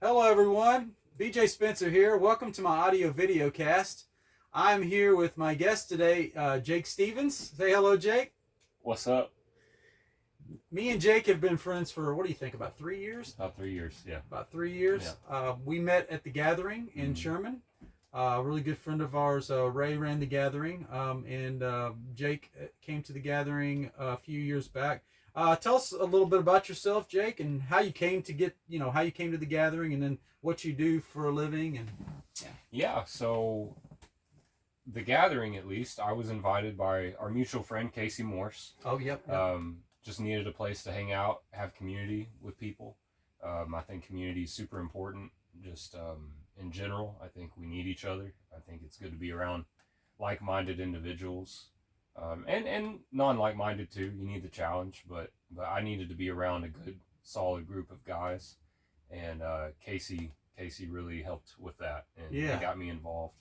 Hello, everyone. BJ Spencer here. Welcome to my audio video cast. I'm here with my guest today, Jake Stevens. Say hello, Jake. What's up? Me and Jake have been friends for, what do you think, about 3 years? About 3 years, yeah. About 3 years. Yeah. We met at the gathering in Sherman. A really good friend of ours, Ray, ran the gathering, and Jake came to the gathering a few years back. Tell us a little bit about yourself, Jake, and how you came to how you came to the gathering, and then what you do for a living, and Yeah, so the gathering, at least, I was invited by our mutual friend, Casey Morse. Oh, yep. Just needed a place to hang out, have community with people. I think community is super important. Just in general, I think we need each other. I think it's good to be around like-minded individuals. And non-like-minded too. You need the challenge, but I needed to be around a good, solid group of guys, and Casey really helped with that, and he got me involved.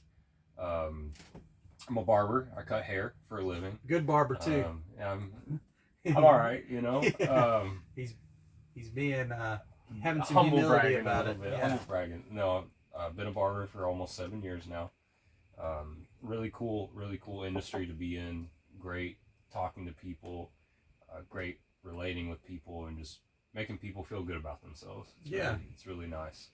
I'm a barber. I cut hair for a living. Good barber too. I'm all right, you know. He's being having some Humble humility bragging about a it. little bit. Humble bragging. No, I've been a barber for almost 7 years now. Really cool industry to be in. Great talking to people, great relating with people, and just making people feel good about themselves. It's really nice.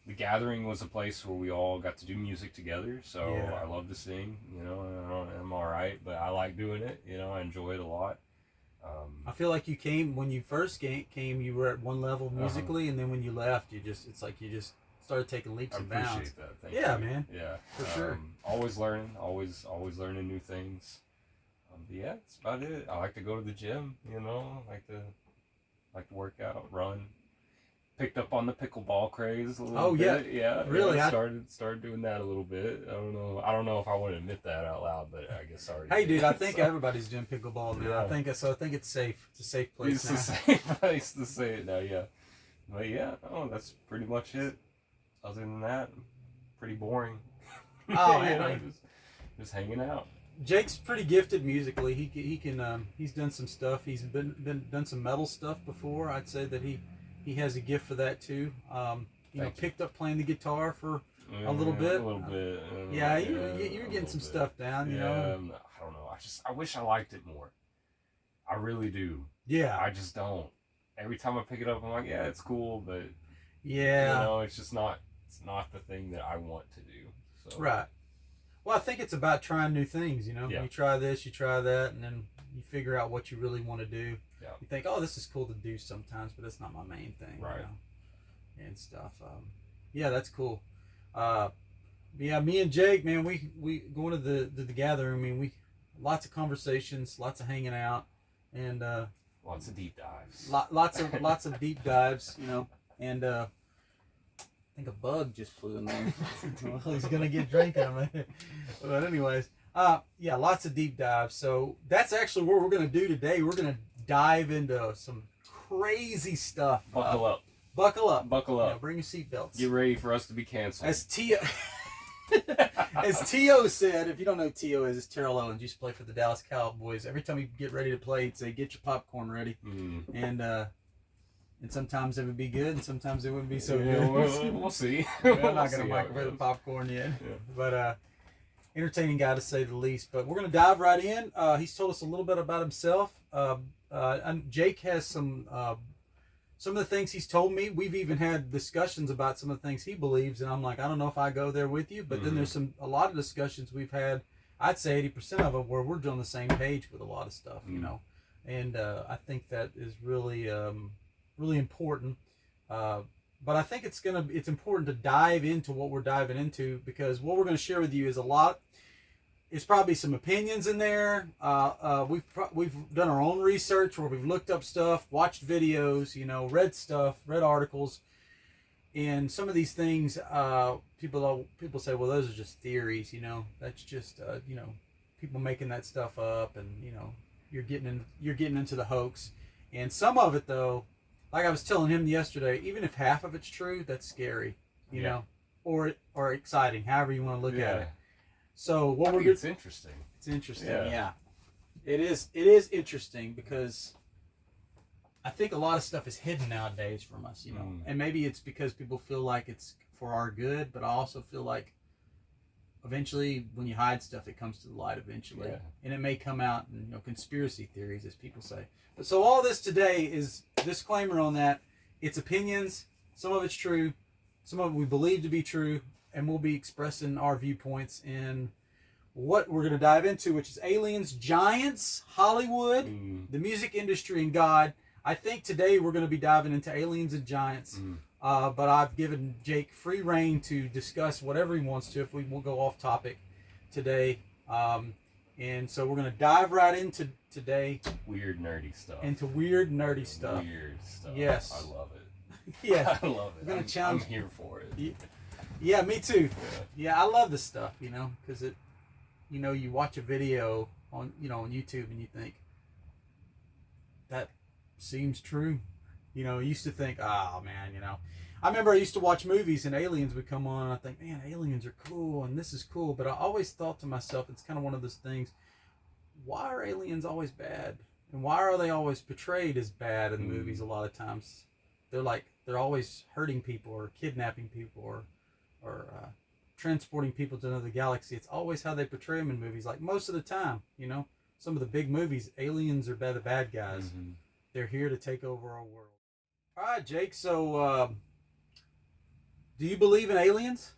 The gathering was a place where we all got to do music together, so I love to sing. You know, I'm all right, but I like doing it. You know, I enjoy it a lot. I feel like when you first came, you were at one level musically, and then when you left, it's like you just started taking leaps and bounds. I appreciate that. Thank you. Man. Yeah, for sure. Always learning, always learning new things. But yeah, that's about it. I like to go to the gym. You know, like to work out, run. Picked up on the pickleball craze a little bit. Yeah. Really? Yeah, started doing that a little bit. I don't know if I want to admit that out loud, but I guess I already Hey, did. dude, I think everybody's doing pickleball now. Yeah. I think it's safe. It's a safe place It's now. a safe place to say it now, yeah. But yeah, that's pretty much it. Other than that, pretty boring. Oh, You man. know, just hanging out. Jake's pretty gifted musically. He can he's done some stuff. He's been done some metal stuff before. I'd say that he has a gift for that too. Picked up playing the guitar for a little bit. A little bit. You're getting some stuff down, you know. I don't know. I wish I liked it more. I really do. Yeah. I just don't. Every time I pick it up, I'm like, yeah, it's cool, but yeah, you know, it's just not. It's not the thing that I want to do. So. Right. Well, I think it's about trying new things. You know, you try this, you try that, and then you figure out what you really want to do. Yeah. You think, oh, this is cool to do sometimes, but it's not my main thing. Right. You know? And stuff. Yeah, that's cool. Yeah, me and Jake, man, we going to the gathering. I mean, we lots of conversations, lots of hanging out, and lots of deep dives. Lots of deep dives. You know, and. I think a bug just flew in there. Well, he's gonna get drinking. But anyways, yeah, lots of deep dives. So that's actually what we're gonna do today. We're gonna dive into some crazy stuff. Buckle up. Buckle up. Buckle up. Yeah, bring your seatbelts. Get ready for us to be canceled. As T.O. said, if you don't know who T.O. is, it's Terrell Owens. Used to play for the Dallas Cowboys. Every time you get ready to play, he'd say, "Get your popcorn ready." And sometimes it would be good, and sometimes it wouldn't be so good. We'll see. I'm not going to microwave the popcorn yet. Yeah. But entertaining guy to say the least. But we're going to dive right in. He's told us a little bit about himself. And Jake has some of the things he's told me. We've even had discussions about some of the things he believes, and I'm like, I don't know if I go there with you. But then there's a lot of discussions we've had. I'd say 80% of them where we're on the same page with a lot of stuff, you know. And I think that is really really important, but I think it's important to dive into what we're diving into, because what we're going to share with you is it's probably some opinions in there. We've done our own research where we've looked up stuff, watched videos, you know, read articles, and some of these things people say, well, those are just theories, you know, that's just you know, people making that stuff up, and you know, you're getting into the hoax. And some of it, though, like I was telling him yesterday, even if half of it's true, that's scary, you know, or exciting, however you want to look at it. So it's interesting. It's interesting, yeah. It is interesting because I think a lot of stuff is hidden nowadays from us, you know, and maybe it's because people feel like it's for our good, but I also feel like eventually when you hide stuff, it comes to the light eventually, and it may come out in, you know, conspiracy theories, as people say. But so all this today is disclaimer on that. It's opinions. Some of it's true. Some of it we believe to be true, and we'll be expressing our viewpoints in what we're going to dive into, which is aliens, giants, Hollywood, the music industry, and God. I think today we're going to be diving into aliens and giants, but I've given Jake free reign to discuss whatever he wants to if we will go off topic today. And so we're going to dive right into today. Weird, nerdy stuff. Into weird, nerdy stuff. Weird stuff. Yes. I love it. Yeah. I love it. We're going to challenge. I'm here for it. Yeah, me too. Yeah, I love this stuff, you know, because it, you know, you watch a video on, you know, on YouTube and you think, that seems true. You know, I used to think, oh man, you know. I remember I used to watch movies and aliens would come on and I think, man, aliens are cool and this is cool. But I always thought to myself, it's kind of one of those things, why are aliens always bad? And why are they always portrayed as bad in movies a lot of times? They're always hurting people or kidnapping people or transporting people to another galaxy. It's always how they portray them in movies. Like most of the time, you know, some of the big movies, aliens are the bad guys. They're here to take over our world. All right, Jake. So, do you believe in aliens?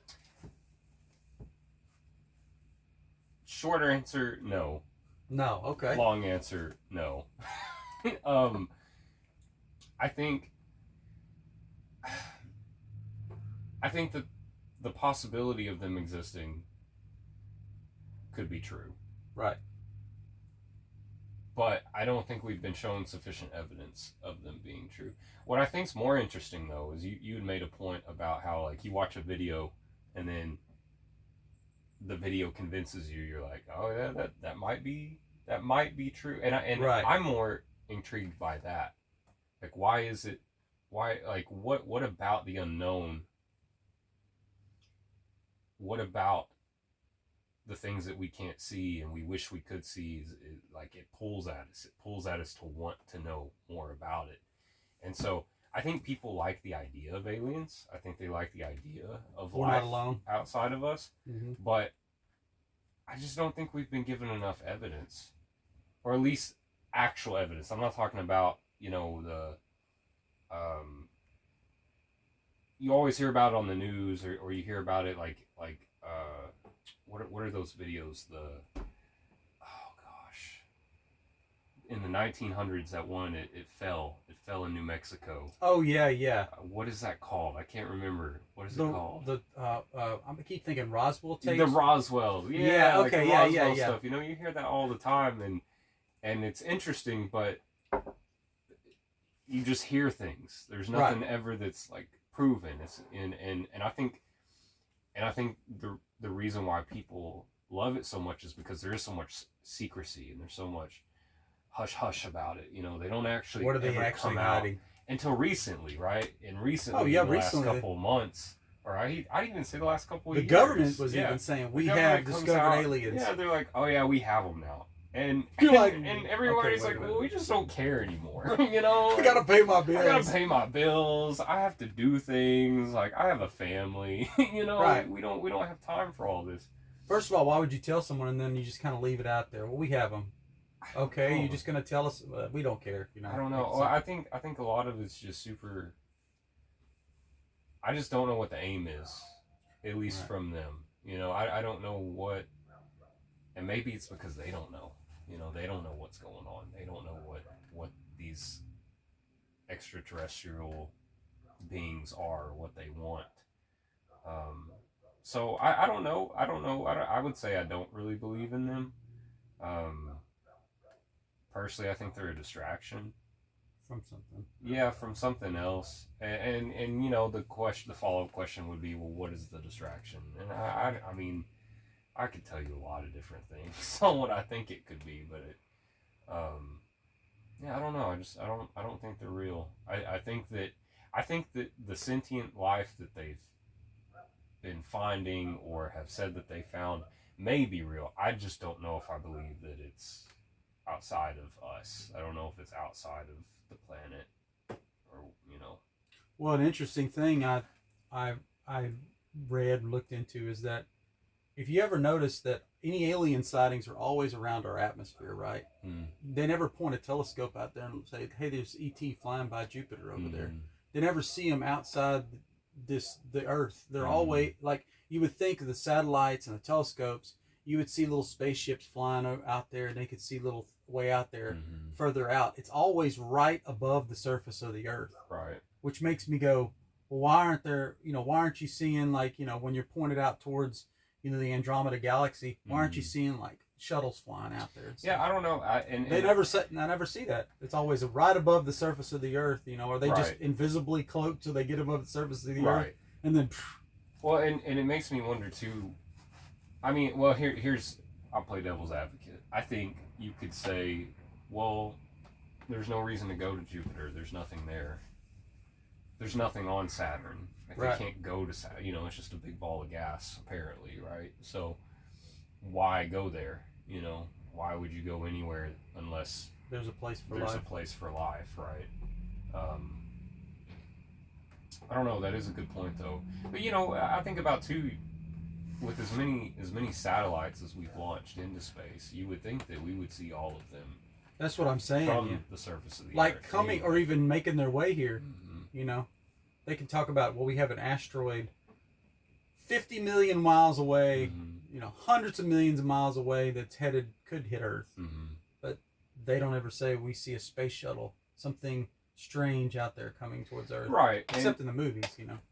Short answer, no. No. Okay. Long answer, no. I think that the possibility of them existing could be true. Right. But I don't think we've been shown sufficient evidence of them being true. What I think's more interesting, though, is you had made a point about how, like, you watch a video and then the video convinces you. You're like, oh yeah, that might be true. And right. I'm more intrigued by that. Like, why is it? Why, like, what about the unknown? What about the things that we can't see and we wish we could see is like it pulls at us to want to know more about it. And so I think people like the idea of aliens. I think they like the idea of life outside of us. But I just don't think we've been given enough evidence, or at least actual evidence. I'm not talking about, you know, the you always hear about it on the news, or you hear about it like what are those videos? In the 1900s, that one it fell in New Mexico. Oh yeah. What is that called? I can't remember. What is it called? I keep thinking Roswell tapes. The Roswell. Yeah. Okay. Like yeah. Stuff. You know, you hear that all the time, and it's interesting, but you just hear things. There's nothing ever that's like proven. It's and I think the reason why people love it so much is because there is so much secrecy and there's so much hush about it. You know, they don't actually what are they actually hiding until recently, right? And recently, recently, last couple of months, or I'd even say the last couple of years. The government was even saying we have discovered aliens. Yeah, they're like, oh yeah, we have them now. And you're like, and everybody's like, well, we just don't care anymore. You know, I gotta pay my bills. I gotta pay my bills. I have to do things. Like, I have a family. You know, we don't have time for all this. First of all, why would you tell someone and then you just kind of leave it out there? Well, we have them. Okay, you're just gonna tell us? We don't care. You know. I don't know. Well, I think a lot of it's just super. I just don't know what the aim is, at least from them. You know, I don't know what, and maybe it's because they don't know. You know, they don't know what's going on. They don't know what these extraterrestrial beings are, what they want. So I don't know. I would say I don't really believe in them. Personally, I think they're a distraction from something. Yeah, from something else. And you know, the follow-up question would be, well, what is the distraction? And I mean, I could tell you a lot of different things on what I think it could be, but yeah, I don't know. I don't think they're real. I think that the sentient life that they've been finding or have said that they found may be real. I just don't know if I believe that it's outside of us. I don't know if it's outside of the planet. Well, an interesting thing I read and looked into is that if you ever notice that any alien sightings are always around our atmosphere, right? They never point a telescope out there and say, "Hey, there's ET flying by Jupiter over there." They never see them outside the Earth. They're always like you would think of the satellites and the telescopes. You would see little spaceships flying out there, and they could see little way out there, further out. It's always right above the surface of the Earth, Right. which makes me go, well, why aren't there? Why aren't you seeing, like, when you're pointed out towards the Andromeda galaxy? Why aren't you seeing like shuttles flying out there? Yeah, I don't know. I never see that. It's always right above the surface of the Earth. Are they just invisibly cloaked till they get above the surface of the Earth, and then? Well, and it makes me wonder too. I mean, well, here's I'll play devil's advocate. I think you could say, well, there's no reason to go to Jupiter. There's nothing there. There's nothing on Saturn. Like, they can't go to Saturn. It's just a big ball of gas, apparently, right? So why go there? Why would you go anywhere unless there's a place for life? There's a place for life, right? I don't know. That is a good point, though. But I think about too, with as many satellites as we've launched into space, you would think that we would see all of them. That's what I'm saying. From the surface of the Earth, like coming or even making their way here. They can talk about, well, we have an asteroid 50 million miles away, hundreds of millions of miles away that's could hit Earth. But they don't ever say we see a space shuttle, something strange out there coming towards Earth. Right. Except in the movies,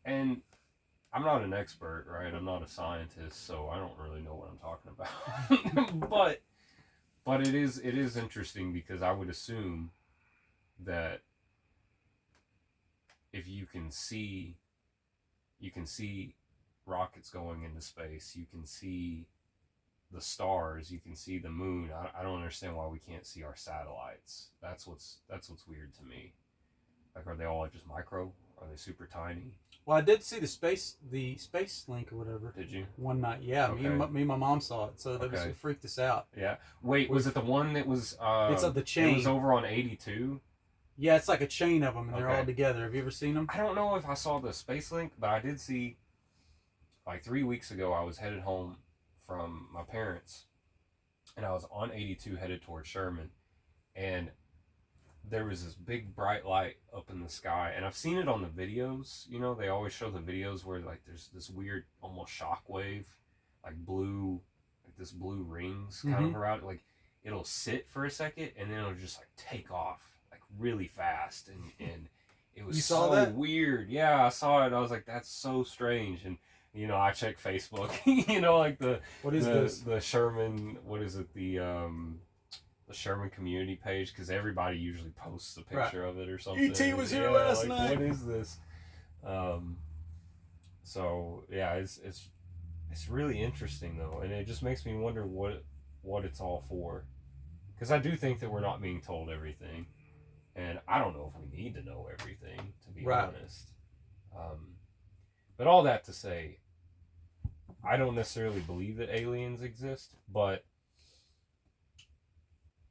And I'm not an expert, right? I'm not a scientist, so I don't really know what I'm talking about. but it is interesting, because I would assume that if you can see rockets going into space, you can see the stars, you can see the moon. I don't understand why we can't see our satellites. That's what's weird to me. Like, are they all just micro? Are they super tiny? Well, I did see the space link or whatever. Did you? One night, yeah. Okay. Me and my mom saw it, so that was, it freaked us out. Yeah. Wait, was it the one that was? It's of the chain. It was over on 82. Yeah, it's like a chain of them, and they're all together. Have you ever seen them? I don't know if I saw the space link, but I did see. Like 3 weeks ago, I was headed home from my parents, and I was on 82 headed towards Sherman, and there was this big bright light up in the sky, and I've seen it on the videos. They always show the videos where, like, there's this weird almost shock wave, like this blue rings kind of around it. Like, it'll sit for a second, and then it'll just like take off like really fast, and it was so weird. Yeah, I saw it. I was like, that's so strange. And I check Facebook. Like what is this? The Sherman. What is it? The Sherman community page, because everybody usually posts a picture of it or something. E.T. was here last night. What is this? So yeah, it's really interesting though, and it just makes me wonder what it's all for, because I do think that we're not being told everything, and I don't know if we need to know everything, to be honest. But all that to say, I don't necessarily believe that aliens exist, but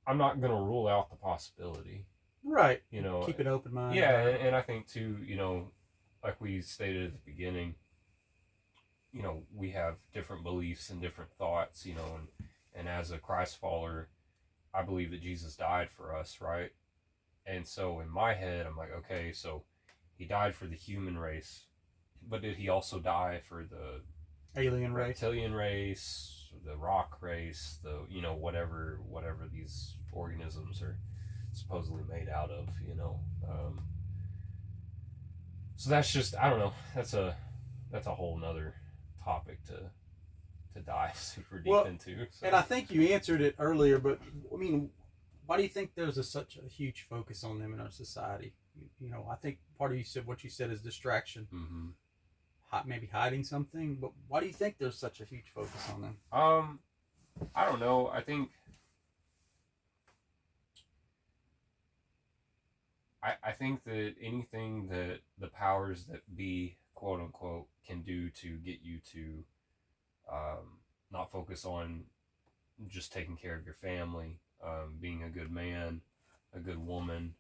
I'm not going to rule out the possibility. Right. Keep an open mind. Yeah, and I think too, like we stated at the beginning, we have different beliefs and different thoughts, and as a Christ follower, I believe that Jesus died for us, right? And so in my head, I'm like, okay, so he died for the human race, but did he also die for the alien race, reptilian race, the rock race, the whatever these organisms are supposedly made out of, so that's just, I don't know, that's a whole nother topic to dive super deep into. So. And I think you answered it earlier, but I mean, why do you think there's such a huge focus on them in our society? I think part of what you said is distraction. Mm-hmm. Maybe hiding something, but why do you think there's such a huge focus on them? I don't know. I think that anything that the powers that be, quote unquote, can do to get you to not focus on just taking care of your family, being a good man, a good woman,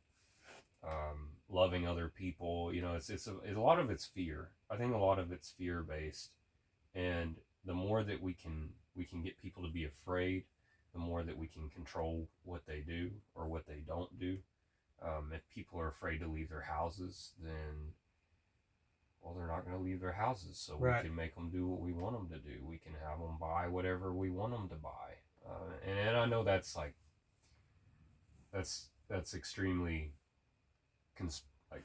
loving other people. You know, it's a lot of it's fear. I think a lot of it's fear based, and the more that we can get people to be afraid, the more that we can control what they do or what they don't do. If people are afraid to leave their houses, then well, they're not going to leave their houses. So Right. we can make them do what we want them to do. We can have them buy whatever we want them to buy. And I know that's like that's extremely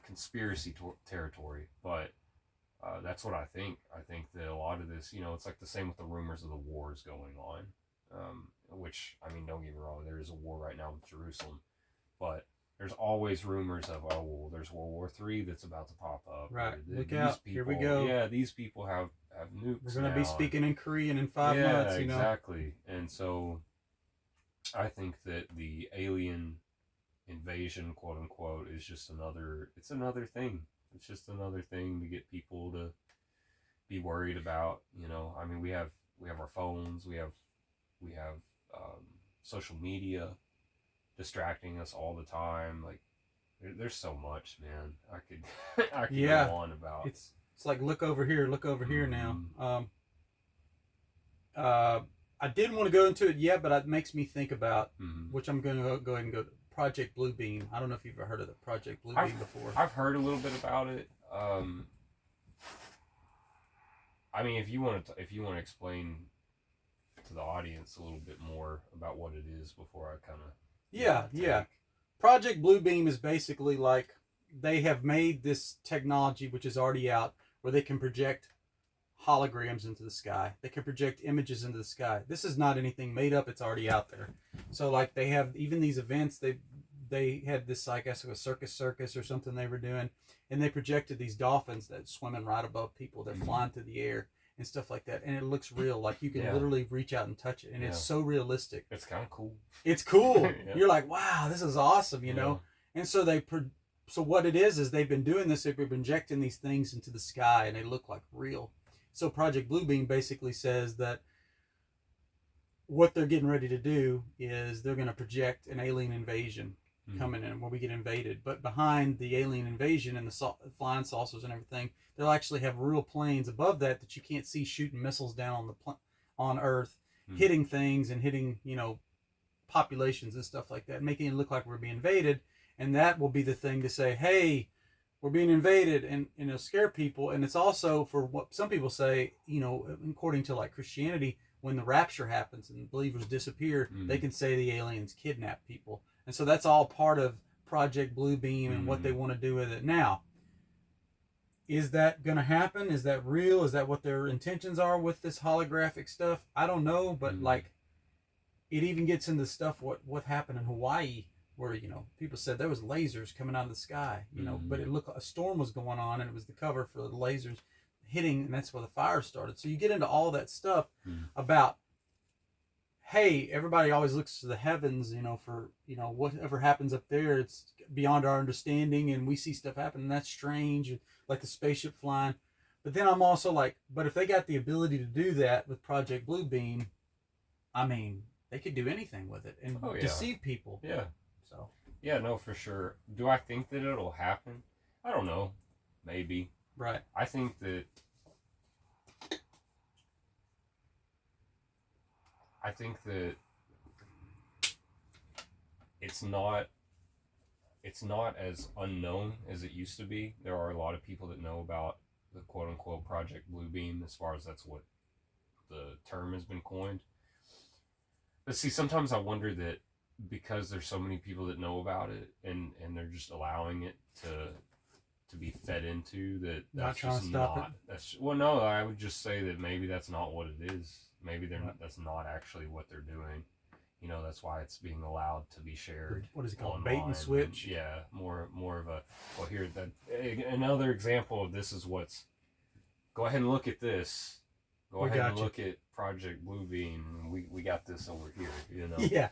conspiracy territory, but that's what I think. I think that a lot of this, you know, it's like the same with the rumors of the wars going on. Which, I mean, don't get me wrong, there is a war right now with Jerusalem, but there's always rumors of, oh, well, there's World War III that's about to pop up. Right. Look these out. People, Here we go. Yeah, these people have nukes. We're going to be now. speaking in Korean in 5 months, you know? Exactly. And so I think that the alien invasion, quote unquote, is just another thing. It's just another thing to get people to be worried about, you know. I mean, we have our phones, we have social media distracting us all the time. Like there's so much, man. I could go on about. It's like look over here now. I didn't want to go into it yet, but it makes me think about which I'm going to go ahead and go to Project Bluebeam. I don't know if you've ever heard of the Project Bluebeam before. I've heard a little bit about it. I mean, if you want to explain to the audience a little bit more about what it is before I kind of yeah. Project Bluebeam is basically like they have made this technology which is already out where they can project holograms into the sky. They can project images into the sky. This is not anything made up. It's already out there. So like they have even these events. They had this, I guess, a circus or something they were doing, and they projected these dolphins that swimming right above people. They're flying through the air and stuff like that, and it looks real. Like you can literally reach out and touch it, and it's so realistic. It's kind of cool. It's cool. You're like, wow, this is awesome, you know. And so so what it is they've been doing this. They've been projecting these things into the sky, and they look like real. So Project Bluebeam basically says that what they're getting ready to do is they're going to project an alien invasion coming in where we get invaded. But behind the alien invasion and the flying saucers and everything, they'll actually have real planes above that you can't see shooting missiles down on Earth, hitting things and hitting, you know, populations and stuff like that, making it look like we're being invaded. And that will be the thing to say, hey, we're being invaded, and it'll scare people. And it's also for what some people say, you know, according to like Christianity, when the rapture happens and believers disappear, they can say the aliens kidnap people. And so that's all part of Project Bluebeam and what they want to do with it. Now, is that going to happen? Is that real? Is that what their intentions are with this holographic stuff? I don't know, but like it even gets into stuff what happened in Hawaii, where, you know, people said there was lasers coming out of the sky, you know, but it looked like a storm was going on, and it was the cover for the lasers hitting, and that's where the fire started. So you get into all that stuff about, hey, everybody always looks to the heavens, you know, for, you know, whatever happens up there, it's beyond our understanding, and we see stuff happen, and that's strange, like the spaceship flying. But then I'm also like, but if they got the ability to do that with Project Bluebeam, I mean, they could do anything with it and deceive people. Yeah. So. Yeah, no, for sure. Do I think that it'll happen? I don't know. Maybe. Right. I think that it's not as unknown as it used to be. There are a lot of people that know about the quote unquote Project Bluebeam, as far as that's what the term has been coined. But see, sometimes I wonder that because there's so many people that know about it, and they're just allowing it to be fed into, that's just not. That's, well, no, I would just say that maybe that's not what it is. Maybe that's not actually what they're doing. You know, that's why it's being allowed to be shared. What is it called? Bait and switch? Yeah, more of a, well, here, another example of this is what's, go ahead and look at this. Go ahead and look at Project Bluebeam. We got this over here, you know? Yeah.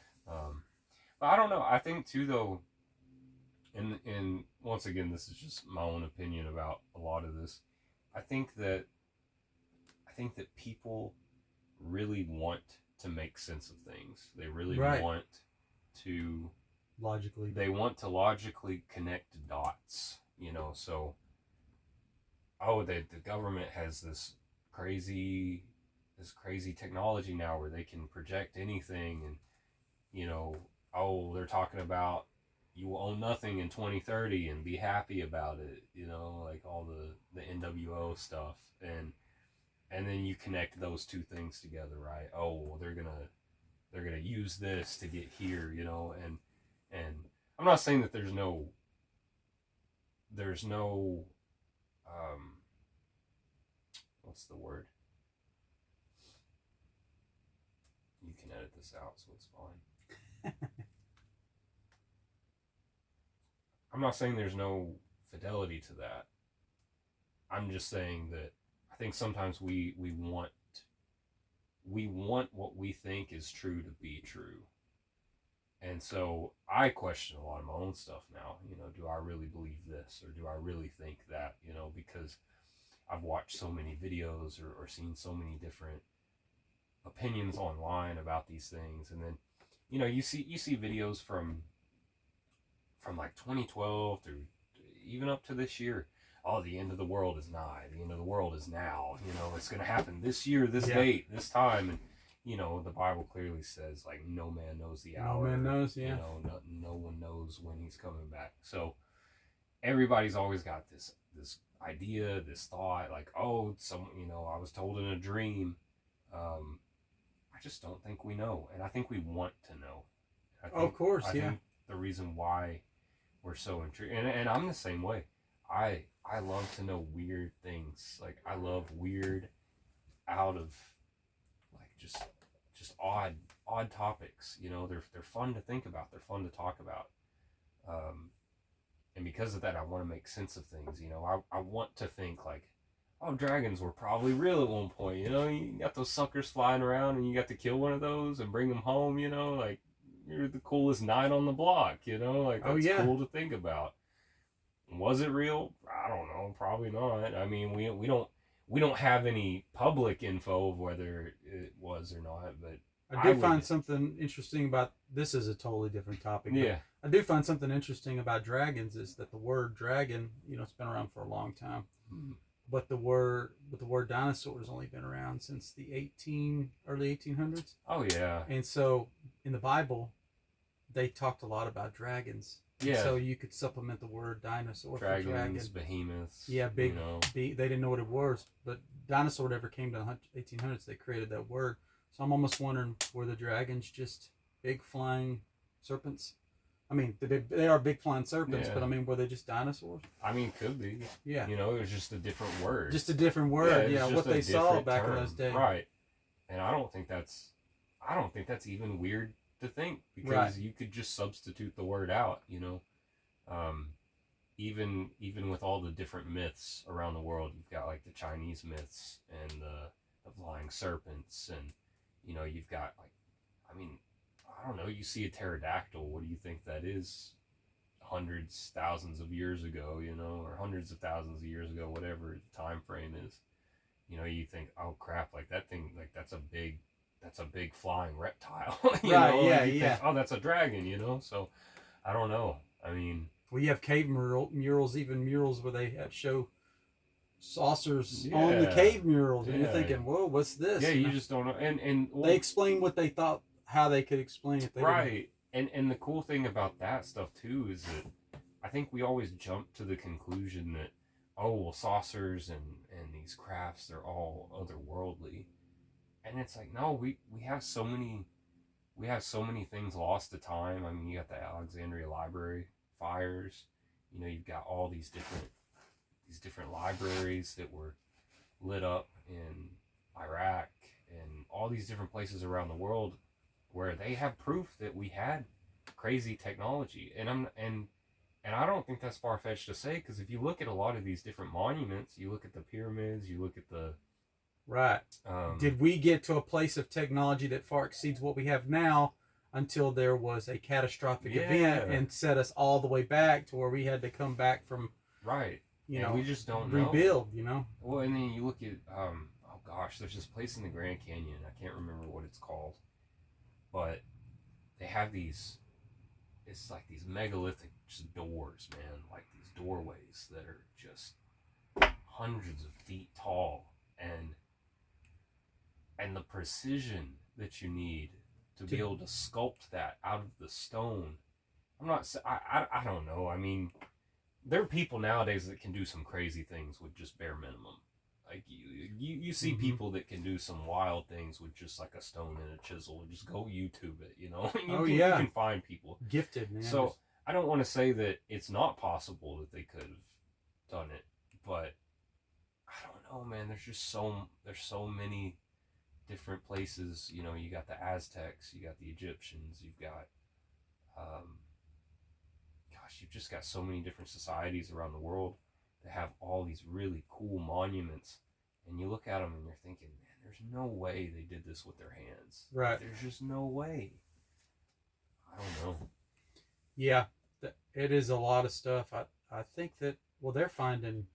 But I don't know. I think too, though, and once again, this is just my own opinion about a lot of this. I think that people really want to make sense of things. They really want to logically. They want to logically connect dots. you know. So, oh, the government has this crazy technology now where they can project anything, and you know, oh, they're talking about you will own nothing in 2030 and be happy about it, you know, like all the NWO stuff, and then you connect those two things together, right? Oh, well, they're gonna use this to get here, you know, and I'm not saying that there's no what's the word? You can edit this out, so it's fine. I'm not saying there's no fidelity to that. I'm just saying that I think sometimes we want what we think is true to be true. And so I question a lot of my own stuff now. You know, do I really believe this, or do I really think that? You know, because I've watched so many videos, or seen so many different opinions online about these things, and then you know you see videos from like 2012 through even up to this year. Oh, the end of the world is nigh. The end of the world is now. You know, it's going to happen this year, this date, this time. And, you know, the Bible clearly says, like, no man knows the hour. No man knows, yeah. You know, no one knows when he's coming back. So everybody's always got this idea, this thought, like, oh, you know, I was told in a dream. I just don't think we know. And I think we want to know. Of course, I think the reason why we're so intrigued, and I'm the same way. I love to know weird things. Like, I love weird, out of, like, just odd topics. You know, they're fun to think about. They're fun to talk about. And because of that, I want to make sense of things. You know, I want to think like, oh, dragons were probably real at one point. You know, you got those suckers flying around, and you got to kill one of those and bring them home. You know, like, you're the coolest knight on the block. You know, like, that's cool to think about. Was it real? I don't know. Probably not. I mean, we don't have any public info of whether it was or not. But I do find something interesting about this. Is a totally different topic. Yeah. I do find something interesting about dragons is that the word dragon, you know, it's been around for a long time, but the word dinosaur has only been around since the early 1800s. Oh yeah. And so in the Bible, they talked a lot about dragons. Yeah. So you could supplement the word dinosaur Dragons, for dragon. behemoths. Yeah, big. You know. They didn't know what it was, but dinosaur never came to the 1800s. They created that word. So I'm almost wondering, were the dragons just big flying serpents? I mean, they are big flying serpents, but I mean, were they just dinosaurs? I mean, could be. Yeah. You know, it was just a different word. Just a different word. Yeah, what they saw back in those days. Right. And I don't think that's even weird to think, because you could just substitute the word out, you know. Even with all the different myths around the world, you've got like the Chinese myths and the flying serpents, and you know, you've got like, I mean, I don't know, you see a pterodactyl, what do you think that is? Hundreds, thousands of years ago, you know, or hundreds of thousands of years ago, whatever the time frame is. You know, you think, oh crap, like that thing, like that's a big flying reptile. you know? Yeah, like think, oh, that's a dragon, you know. So I don't know. I mean, well, you have cave murals, even murals where they show saucers on the cave murals, and you're thinking, whoa, what's this? Yeah, you just don't know. And they explain what they thought, how they could explain it. Right. And the cool thing about that stuff too is that I think we always jump to the conclusion that, oh, well, saucers and these crafts, they're all otherworldly. And it's like, no, we have so many things lost to time. I mean, you got the Alexandria Library fires. You know, you've got all these different libraries that were lit up in Iraq and all these different places around the world where they have proof that we had crazy technology. And I don't think that's far-fetched to say, because if you look at a lot of these different monuments, you look at the pyramids, you look at the right. Did we get to a place of technology that far exceeds what we have now until there was a catastrophic event and set us all the way back to where we had to come back from, you know, we just don't rebuild, you know? Well, and then you look at, oh gosh, there's this place in the Grand Canyon. I can't remember what it's called, but they have these, it's like these megalithic just doors, man, like these doorways that are just hundreds of feet tall, and the precision that you need to be able to sculpt that out of the stone. I don't know. I mean, there are people nowadays that can do some crazy things with just bare minimum. Like you see people that can do some wild things with just like a stone and a chisel. And just go YouTube it, you know. You can find people gifted, man. So I don't want to say that it's not possible that they could have done it, but I don't know, man. There's so many different places. You know, you got the Aztecs, you got the Egyptians, you've got you've just got so many different societies around the world that have all these really cool monuments, and you look at them and you're thinking, man, there's no way they did this with their hands. Right. There's just no way. I don't know. Yeah, it is a lot of stuff. I think that, well, they're finding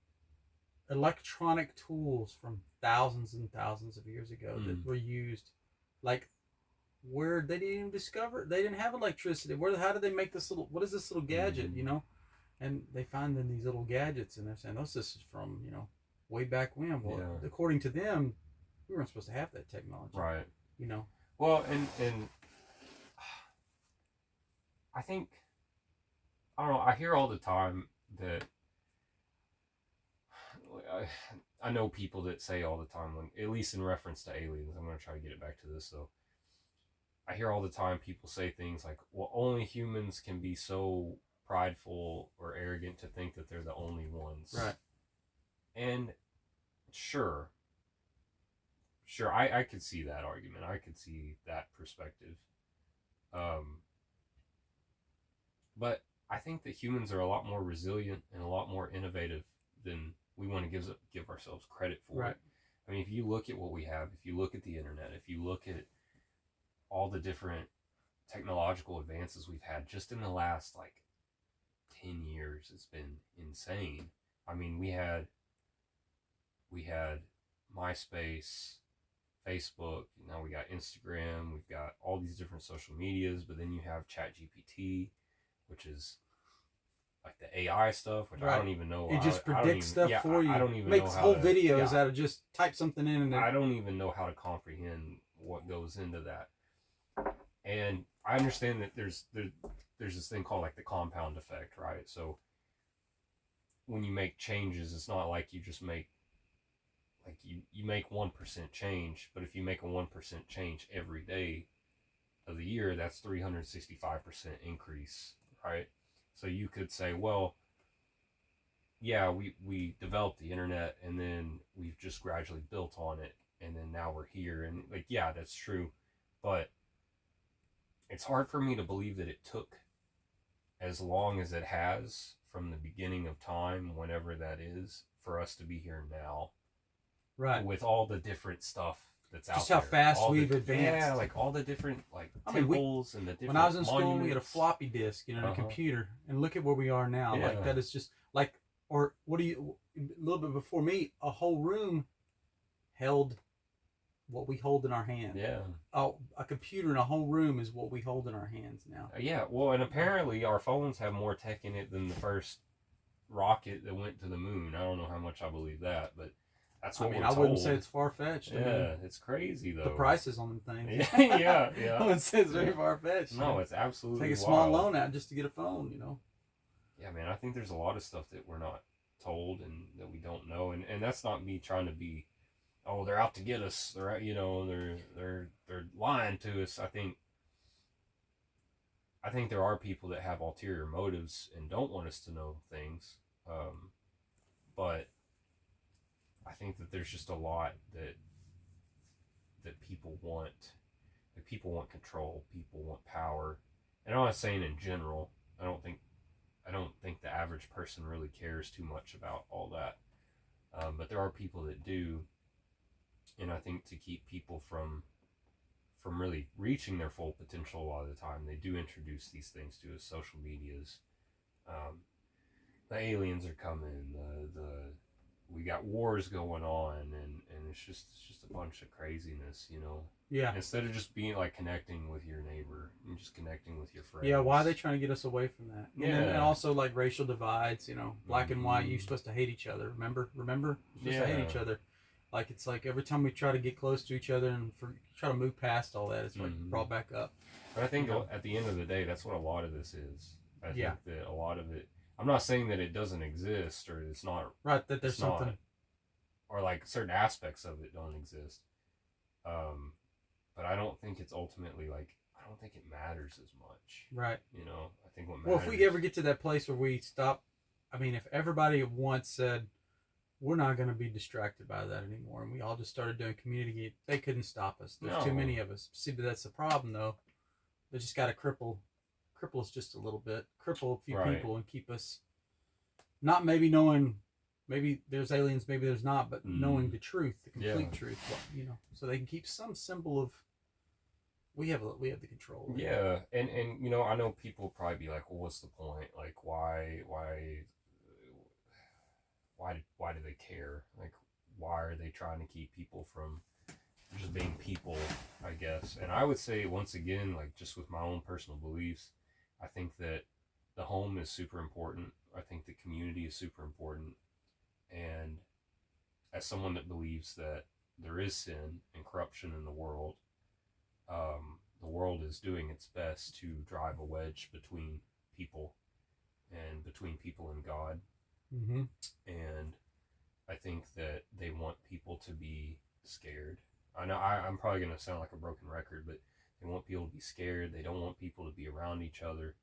electronic tools from thousands and thousands of years ago that were used, like, where they didn't even discover, they didn't have electricity. How did they make this little, what is this little gadget, you know? And they find then these little gadgets, and they're saying, this is from, you know, way back when. Well, according to them, we weren't supposed to have that technology. Right. You know? Well, and I think, I don't know, I hear all the time that, I know people that say all the time, when, at least in reference to aliens, I'm going to try to get it back to this, though. I hear all the time people say things like, well, only humans can be so prideful or arrogant to think that they're the only ones. Right. And sure, I could see that argument. I could see that perspective. But I think that humans are a lot more resilient and a lot more innovative than we want to give ourselves credit for. Right. I mean, if you look at what we have, if you look at the internet, if you look at all the different technological advances we've had just in the last like 10 years, it's been insane. I mean, we had MySpace, Facebook, now we got Instagram, we've got all these different social medias, but then you have ChatGPT, which is like the AI stuff, which I don't even know. It just predicts stuff for you. I don't even makes know whole videos out of just type something in, and I don't even know how to comprehend what goes into that. And I understand that there's this thing called like the compound effect, right? So when you make changes, it's not like you just make, like you make 1% change, but if you make a 1% change every day of the year, that's 365% increase, right? So you could say, well, yeah, we developed the internet and then we've just gradually built on it, and then now we're here, and like, yeah, that's true, but it's hard for me to believe that it took as long as it has from the beginning of time, whenever that is, for us to be here now. Right. With all the different stuff that's out there. Just how fast we've advanced. Yeah, like all the different temples and the different When I was in school, monuments. we had a floppy disk, you know, a computer, and look at where we are now. Yeah. Like, that is just like, or what do you? A little bit before me, a whole room held what we hold in our hand. Yeah. Oh, a computer in a whole room is what we hold in our hands now. Yeah. Well, and apparently our phones have more tech in it than the first rocket that went to the moon. I don't know how much I believe that, but that's what we're told. I wouldn't say it's far-fetched. Yeah, it's crazy though. The prices on them things. yeah. I wouldn't say it's very far-fetched. No, it's absolutely take a small loan out just to get a phone, you know. Yeah, man, I think there's a lot of stuff that we're not told and that we don't know, and that's not me trying to be, oh, they're out to get us. They're out, you know, they're lying to us. I think there are people that have ulterior motives and don't want us to know things, but I think that there's just a lot that people want. Like, people want control. People want power. And I'm not saying in general. I don't think the average person really cares too much about all that. But there are people that do. And I think to keep people from really reaching their full potential a lot of the time, they do introduce these things to us. Social medias. The aliens are coming. We got wars going on, and it's just a bunch of craziness, you know. Yeah. Instead of just being like connecting with your neighbor and just connecting with your friends. Yeah, why are they trying to get us away from that? Yeah. And also like racial divides, you know, black and white, you're supposed to hate each other. Remember? You're supposed to hate each other. Like, it's like every time we try to get close to each other and try to move past all that, it's like brought back up. But I think at the end of the day, that's what a lot of this is. I think Yeah. that a lot of it, I'm not saying that it doesn't exist or it's not. Right, that there's something. Not, or like certain aspects of it don't exist. But I don't think it's ultimately like, I don't think it matters as much. Right. You know, I think what matters. Well, if we ever get to that place where we stop, I mean, if everybody at once said, we're not going to be distracted by that anymore, and we all just started doing community, they couldn't stop us. There's too many of us. See, but that's the problem, though. They just got to cripple us just a little bit, cripple a few people, and keep us not maybe knowing, maybe there's aliens, maybe there's not, but knowing the truth, the complete truth, you know, so they can keep some symbol of we have the control. Yeah, and you know, I know people probably be like, well, what's the point? Like, why do they care? Like, why are they trying to keep people from just being people, I guess? And I would say, once again, like, just with my own personal beliefs, I think that the home is super important. I think the community is super important. And as someone that believes that there is sin and corruption in the world is doing its best to drive a wedge between people and between people and God. Mm-hmm. And I think that they want people to be scared. I know I'm probably going to sound like a broken record, but they want people to be scared. They don't want people to be around each other.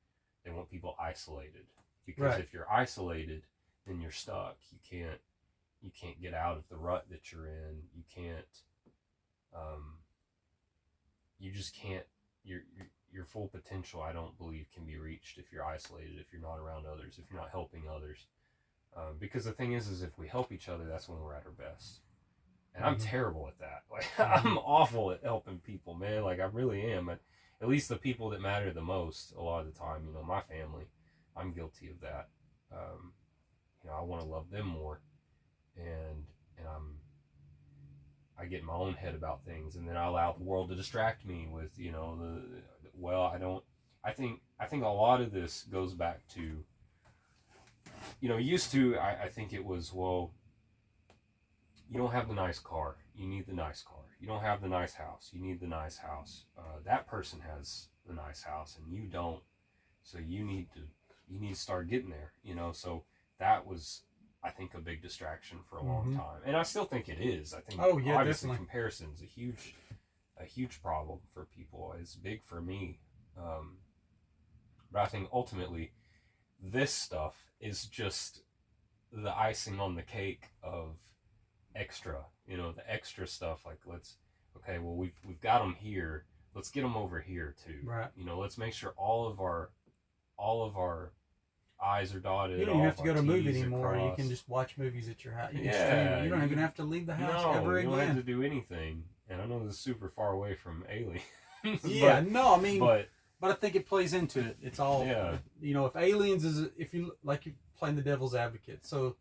They want people isolated. Because if you're isolated, then you're stuck. You can't get out of the rut that you're in. You can't, you just can't, your full potential, I don't believe, can be reached if you're isolated, if you're not around others, if you're not helping others. Because the thing is if we help each other, that's when we're at our best. And I'm terrible at that. Like, I'm awful at helping people, man. Like, I really am. At least the people that matter the most, a lot of the time, you know, my family, I'm guilty of that. You know, I want to love them more. And I get in my own head about things, and then I allow the world to distract me with, you know, I think a lot of this goes back to, you know, used to, I think it was, well, you don't have the nice car, you need the nice car. You don't have the nice house, you need the nice house. That person has the nice house and you don't, so you need to start getting there, you know. So that was, I think, a big distraction for a long time, and I still think it is. I think obviously definitely. Comparison's a huge problem for people. It's big for me, but I think ultimately this stuff is just the icing on the cake of extra, you know, the extra stuff. Like, we've got them here, let's get them over here too, right? You know, let's make sure all of our I's are dotted. You don't even have to go to a movie anymore. You can just watch movies at your house. You can stream. You don't even have to leave the house ever again. You don't have to do anything. And I know this is super far away from aliens. Yeah, no, I mean, but I think it plays into it. It's all, you know, if aliens if you playing the devil's advocate. So,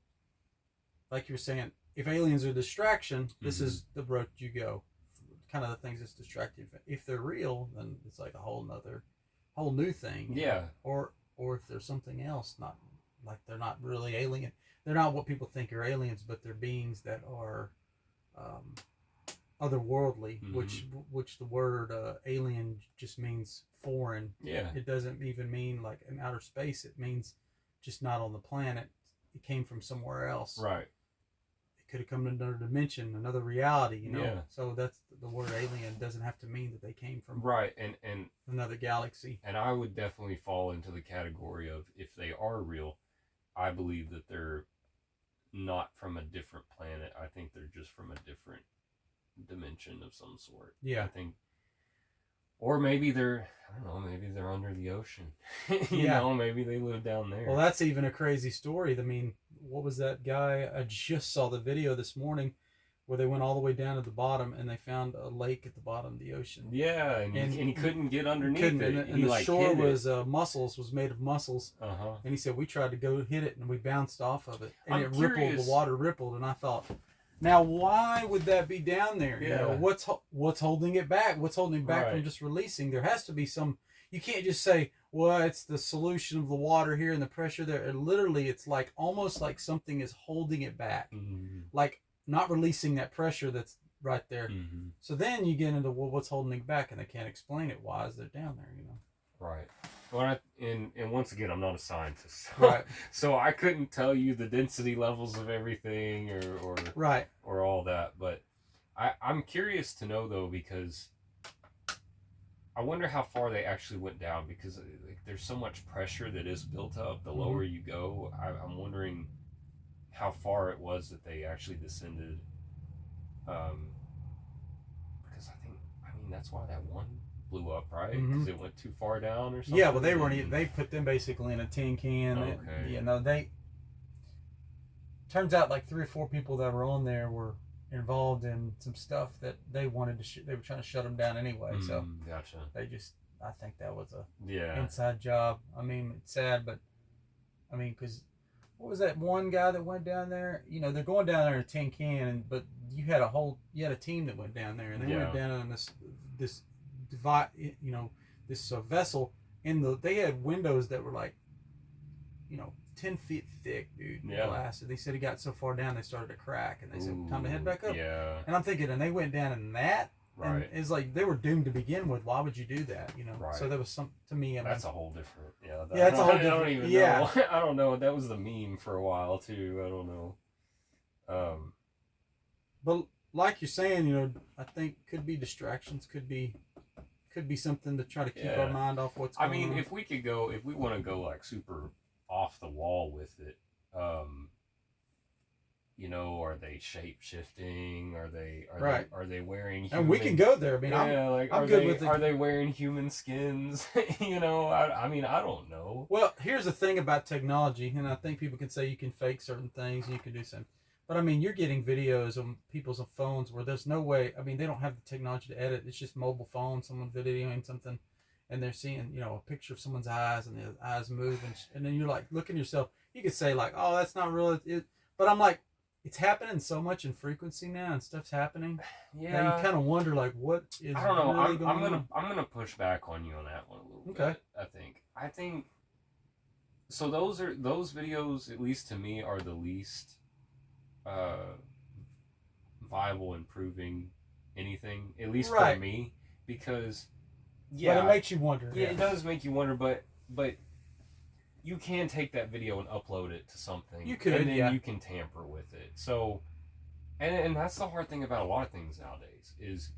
like you were saying, if aliens are a distraction, this is the road you go. Kind of the things that's distracting. If they're real, then it's like a whole new thing. Yeah. Or if there's something else, not like they're not really alien. They're not what people think are aliens, but they're beings that are otherworldly, which the word alien just means foreign. Yeah. It doesn't even mean like in outer space. It means just not on the planet. It came from somewhere else. Right. It could have come to another dimension, another reality, you know. Yeah. So that's the word alien doesn't have to mean that they came from and another galaxy. And I would definitely fall into the category of, if they are real, I believe that they're not from a different planet. I think they're just from a different dimension of some sort. Yeah. I think, or maybe they're under the ocean. you know, maybe they live down there. Well, that's even a crazy story. I mean, what was that guy? I just saw the video this morning where they went all the way down to the bottom and they found a lake at the bottom of the ocean. Yeah, and he couldn't get underneath it. And the shore was was made of mussels. Uh-huh. And he said, we tried to go hit it and we bounced off of it. And I'm it curious. rippled, the water rippled. And I thought, Now, why would that be down there? You Yeah. know, what's holding it back? What's holding it back from Right. just releasing? There has to be some. You can't just say, "Well, it's the solution of the water here and the pressure there." And literally, it's like almost like something is holding it back, like not releasing that pressure that's right there. So then you get into, well, what's holding it back, and they can't explain it. Why is it down there? You know. Right. Well, and once again, I'm not a scientist, Right. so I couldn't tell you the density levels of everything or Right. or all that. But I'm curious to know though, because I wonder how far they actually went down, because like, there's so much pressure that is built up the lower you go. I'm wondering how far it was that they actually descended. Because I mean that's why that one blew up, right? Because it went too far down or something. Yeah, well, they weren't. They put them basically in a tin can. Okay. You know, they. Turns out, like 3 or 4 people that were on there were involved in some stuff that they wanted to. They were trying to shut them down anyway. So Gotcha. they just. I think that was a Yeah. inside job. I mean, it's sad, but I mean, because what was that one guy that went down there? You know, they're going down there in a tin can, but you had a team that went down there, and they went down in this divide, you know, this vessel. They had windows that were like, you know, 10 feet thick, dude. Yeah. Glass. And they said it got so far down they started to crack, and they said time to head back up. Yeah. And I'm thinking, and they went down in that. Right. And it's like they were doomed to begin with. Why would you do that? You know. Right. So there was some to me. I mean, That's a whole different. Yeah. Yeah, it's a whole I don't different. even Yeah. know. I don't know. That was the meme for a while too. I don't know. But like you're saying, you know, I think could be distractions, could be something to try to keep our mind off what's going on. I mean, if we want to go like super off the wall with it, you know, are they shape shifting? Are they wearing? And we can go there. I mean, I'm good with it. Are they wearing human skins? You know, I mean, I don't know. Well, here's the thing about technology, and I think people can say you can fake certain things, and you can do something. But I mean, you're getting videos on people's phones where there's no way. I mean, they don't have the technology to edit. It's just mobile phone, someone videoing something, and they're seeing, you know, a picture of someone's eyes, and the eyes move, and then you're like looking at yourself. You could say like, "Oh, that's not real." But I'm like, it's happening so much in frequency now, and stuff's happening. Yeah. Now you kind of wonder like, what is? I don't know. Really I'm gonna push back on you on that one a little Okay. bit. I think. So those videos, at least to me, are the least viable in proving anything, at least for me, because but it makes you wonder. Yeah, it does make you wonder, but you can take that video and upload it to something. You could, and then you can tamper with it. So, and that's the hard thing about a lot of things nowadays is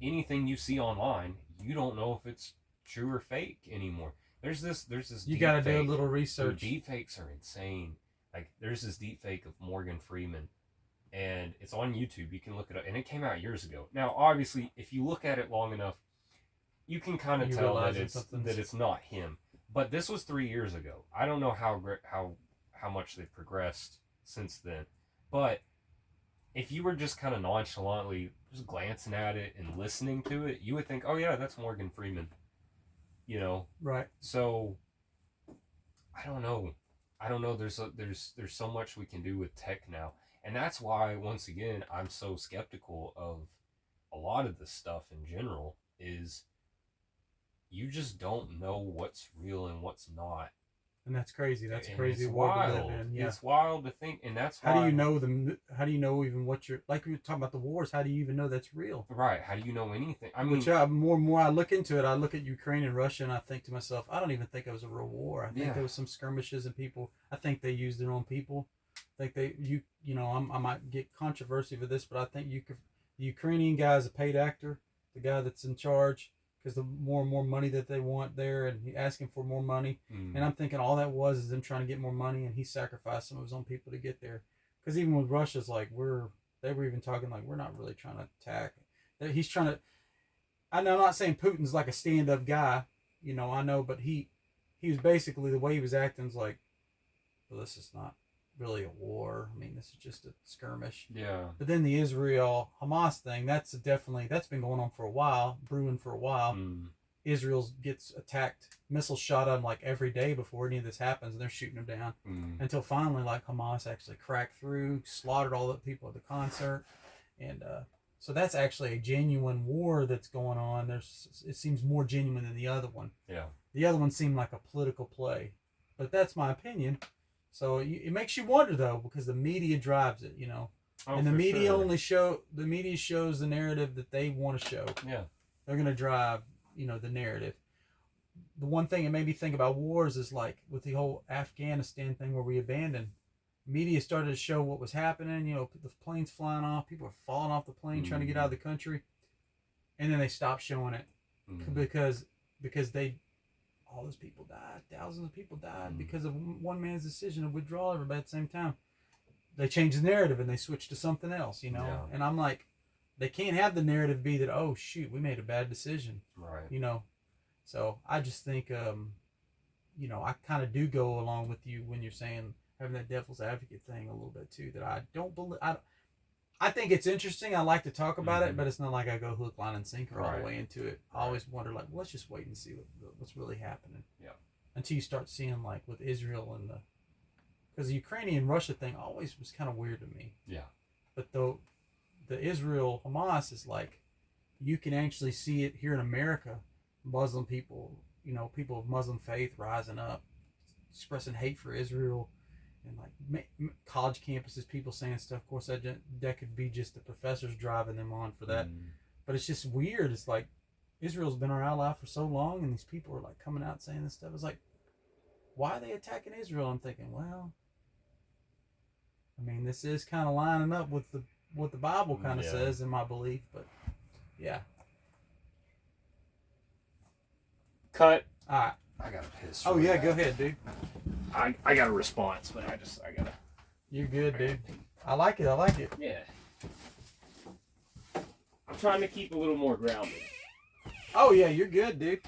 anything you see online, you don't know if it's true or fake anymore. There's this. You got to do a little research. Deep fakes are insane. Like there's this deep fake of Morgan Freeman, and it's on YouTube. You can look it up, and it came out years ago. Now, obviously, if you look at it long enough, you can kind of tell that it's not him. But this was 3 years ago. I don't know how much they've progressed since then. But if you were just kind of nonchalantly just glancing at it and listening to it, you would think, "Oh yeah, that's Morgan Freeman." You know. Right. So I don't know. There's so much we can do with tech now, and that's why once again I'm so skeptical of a lot of this stuff in general. Is you just don't know what's real and what's not. And that's crazy. That's And crazy it's world wild. to live in. Yeah. It's wild to think, and that's why. How do you know How do you know even what you're like? We were talking about the wars. How do you even know that's real? Right. How do you know anything? I mean, more and more I look into it. I look at Ukraine and Russia, and I think to myself, I don't even think it was a real war. I think there was some skirmishes and people. I think they used their own people. I think I might get controversy for this, but I think the Ukrainian guy is a paid actor. The guy that's in charge. Because the more and more money that they want there, and he asking for more money, and I'm thinking all that was is them trying to get more money, and he sacrificed some of his own people to get there. Because even with Russia's like they were even talking like we're not really trying to attack. He's trying to. I'm not saying Putin's like a stand-up guy, you know. I know, but he was basically the way he was acting is like, well, this is not really a war. I mean, this is just a skirmish. Yeah. But then the Israel Hamas thing, that's been going on for a while, brewing for a while. Israel gets attacked, missiles shot at them like every day before any of this happens, and they're shooting them down until finally, like Hamas actually cracked through, slaughtered all the people at the concert, and so that's actually a genuine war that's going on. It seems more genuine than the other one. Yeah. The other one seemed like a political play, but that's my opinion. So it makes you wonder though, because the media drives it, Oh, and the media sure. shows the narrative that they want to show. Yeah. They're gonna drive, the narrative. The one thing that made me think about wars is like with the whole Afghanistan thing where we abandoned. Media started to show what was happening. The planes flying off, people are falling off the plane trying to get out of the country, and then they stopped showing it because all those people died. Thousands of people died because of one man's decision to withdraw everybody at the same time. They changed the narrative and they switched to something else, Yeah. And I'm like, they can't have the narrative be that, oh shoot, we made a bad decision, right? So I just think, I kind of do go along with you when you're saying having that devil's advocate thing a little bit too. That I don't believe. I think it's interesting. I like to talk about it, but it's not like I go hook, line, and sinker all the way into it. I always wonder, like, well, let's just wait and see what's really happening. Yeah. Until you start seeing, like, with Israel and because the Ukrainian Russia thing always was kind of weird to me. Yeah. But the Israel Hamas is like, you can actually see it here in America. Muslim people, people of Muslim faith rising up, expressing hate for Israel, and like college campuses, people saying stuff. Of course, that could be just the professors driving them on for that. But it's just weird. It's like Israel's been our ally for so long, and these people are like coming out saying this stuff. It's like, why are they attacking Israel? I'm thinking, well, I mean, this is kind of lining up with what the Bible kind of says in my belief, but yeah. Cut. All right. I gotta piss. Oh yeah, go ahead, dude. I got a response, but I gotta. You're good, dude. I like it. Yeah. I'm trying to keep a little more grounded. Oh yeah, you're good, dude.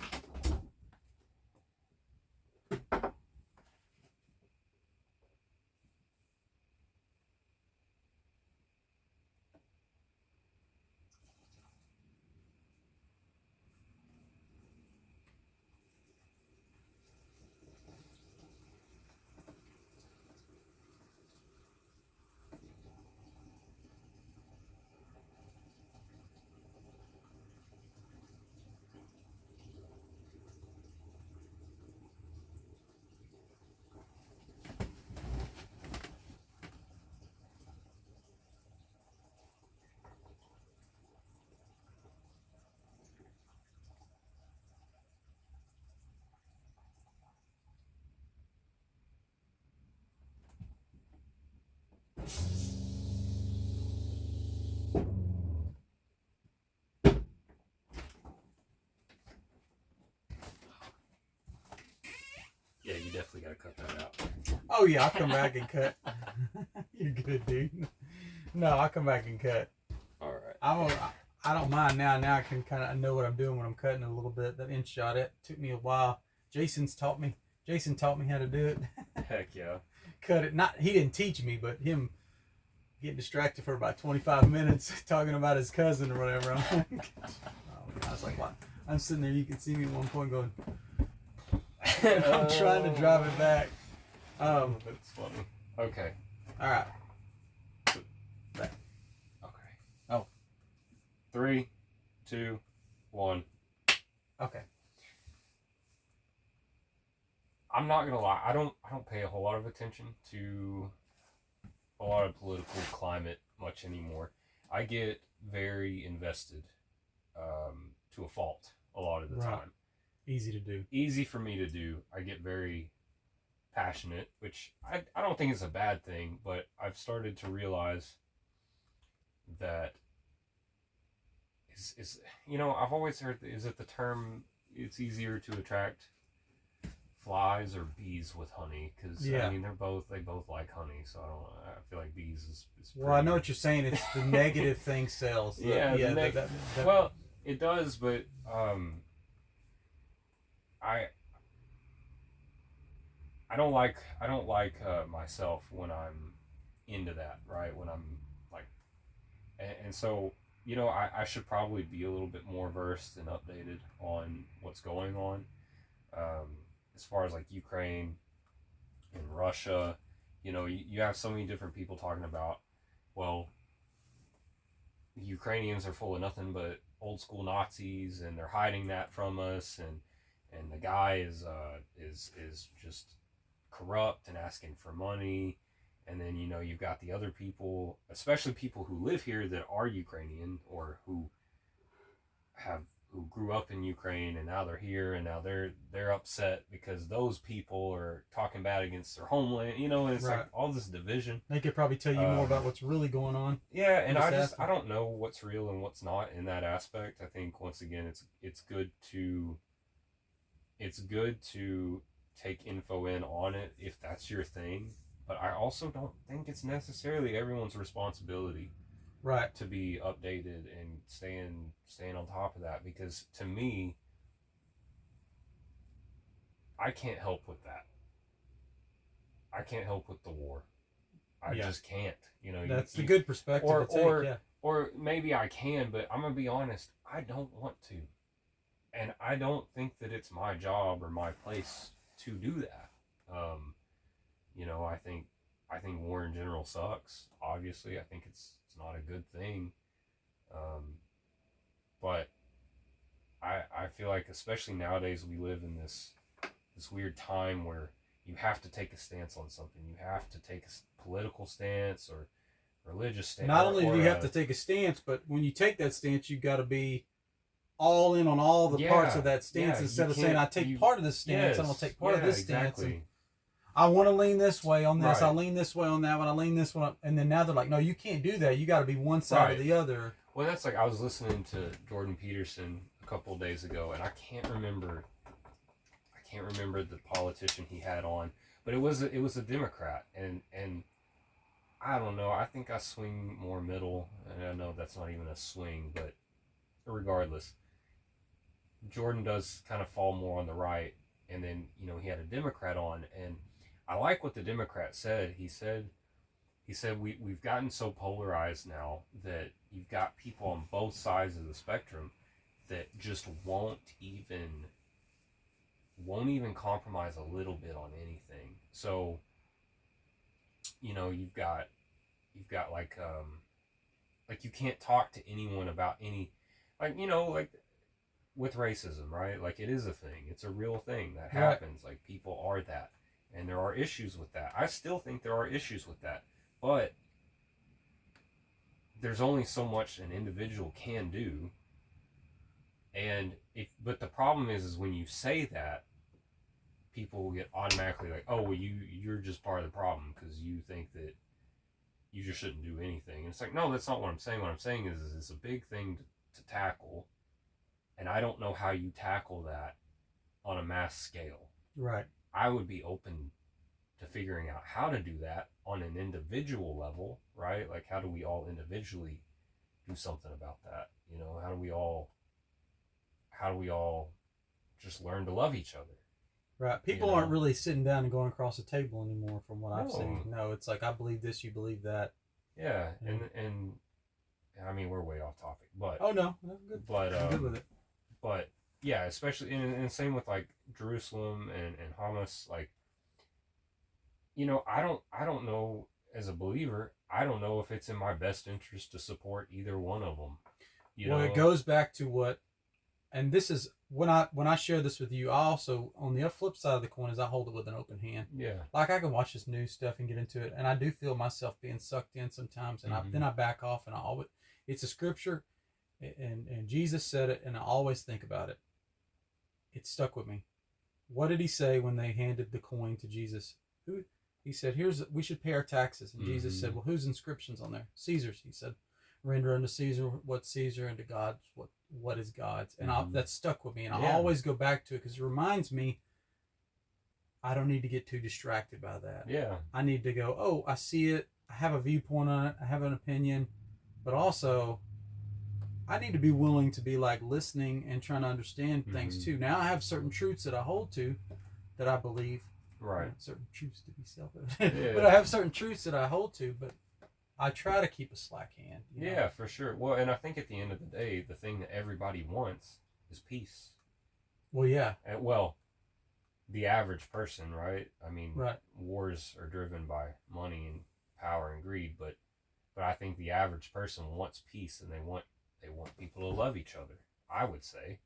Yeah, you definitely gotta cut that out. Oh yeah, I'll come back and cut. You're good, dude. No, I'll come back and cut. All right. I don't mind now. Now I can kind of know what I'm doing when I'm cutting a little bit. That inch shot, it took me a while. Jason taught me how to do it. Heck yeah. Cut it. Not he didn't teach me, but him getting distracted for about 25 minutes talking about his cousin or whatever. I'm like, I was like, what? I'm sitting there. You can see me at one point going. I'm trying to drive it back. That's funny. Okay. All right. Back. Okay. Oh. 3, 2, 1. Okay. I'm not gonna lie. I don't pay a whole lot of attention to a lot of political climate much anymore. I get very invested, to a fault a lot of the time. Easy to do. Easy for me to do. I get very passionate, which I don't think is a bad thing, but I've started to realize that is I've always heard, is it the term, it's easier to attract flies or bees with honey? Because I mean, they both like honey, so I feel like bees is well, I know what you're saying. It's the negative thing sells. Well, it does, but I don't like myself when I'm into that, right? When I'm like, and so you know, I should probably be a little bit more versed and updated on what's going on, as far as like Ukraine and Russia. You know, you have so many different people talking about, well, the Ukrainians are full of nothing but old school Nazis, and they're hiding that from us, and the guy is just corrupt and asking for money. And then, you know, you've got the other people, especially people who live here that are Ukrainian, or who grew up in Ukraine, and now they're here, and now they're upset because those people are talking bad against their homeland, you know. And it's Right. like all this division. They could probably tell you more about what's really going on. Yeah, and Just I don't know what's real and what's not in that aspect. I think once again it's good to take info in on it if that's your thing, but I also don't think it's necessarily everyone's responsibility Right. to be updated and staying on top of that, because to me, I can't help with that. I can't help with the war. I just can't. You know, that's the good perspective to take. Or maybe I can, but I'm gonna be honest, I don't want to, and I don't think that it's my job or my place to do that. You know, I think war in general sucks. Obviously, I think it's not a good thing. But I feel like, especially nowadays, we live in this weird time where you have to take a stance on something. You have to take a political stance or religious stance. Not only do you have to take a stance, but when you take that stance, you've got to be all in on all the parts of that stance, instead of saying, I take part of this stance, and I'll take part of this stance. And I want to lean this way on this, I lean this way on that one, I lean this one, and then now they're like, no, you can't do that. You got to be one side or the other. Well, that's like, I was listening to Jordan Peterson a couple of days ago, and I can't remember the politician he had on, but it was a Democrat, and I don't know, I think I swing more middle, and I know that's not even a swing, but regardless, Jordan does kind of fall more on the right. And then, you know, he had a Democrat on, and I like what the Democrat said. He said we've gotten so polarized now that you've got people on both sides of the spectrum that just won't even compromise a little bit on anything. So, you know, you've got like you can't talk to anyone about any, like, you know, like with racism, right? Like, it is a thing. It's a real thing that happens. Like, people are that, and there are issues with that. I still think there are issues with that, but there's only so much an individual can do. And but the problem is when you say that, people will get automatically like, oh, well, you're just part of the problem because you think that you just shouldn't do anything. And it's like, no, that's not what I'm saying. What I'm saying is it's a big thing to tackle, and I don't know how you tackle that on a mass scale. Right. I would be open to figuring out how to do that on an individual level, right? Like, how do we all individually do something about that? You know, how do we all just learn to love each other? Right. People aren't really sitting down and going across the table anymore, from what I've seen. No, it's like, I believe this, you believe that. Yeah, and I mean, we're way off topic, but oh no, good. But I'm good with it. But yeah, especially and same with like Jerusalem and Hamas. Like, you know, I don't know, as a believer, I don't know if it's in my best interest to support either one of them. You know? It goes back to what, and this is when I share this with you, I also, on the flip side of the coin, is I hold it with an open hand. Yeah. Like, I can watch this news stuff and get into it, and I do feel myself being sucked in sometimes, and then I back off, and it's a scripture, and Jesus said it, and I always think about it. It stuck with me. What did he say when they handed the coin to Jesus? He said, we should pay our taxes. And Jesus said, well, whose inscription's on there? Caesar's. He said, render unto Caesar what's Caesar, and to God what is God's. And that stuck with me. And I always go back to it because it reminds me, I don't need to get too distracted by that. Yeah. I need to go, oh, I see it. I have a viewpoint on it. I have an opinion. But also, I need to be willing to be like listening and trying to understand things too. Now I have certain truths that I hold to, that I believe. Right. Certain truths to be self-evident. But I have certain truths that I hold to. But I try to keep a slack hand. Yeah, for sure. Well, and I think at the end of the day, the thing that everybody wants is peace. Well, yeah. And, well, the average person, right? I mean, right. Wars are driven by money and power and greed, but I think the average person wants peace, and they want people to love each other, I would say.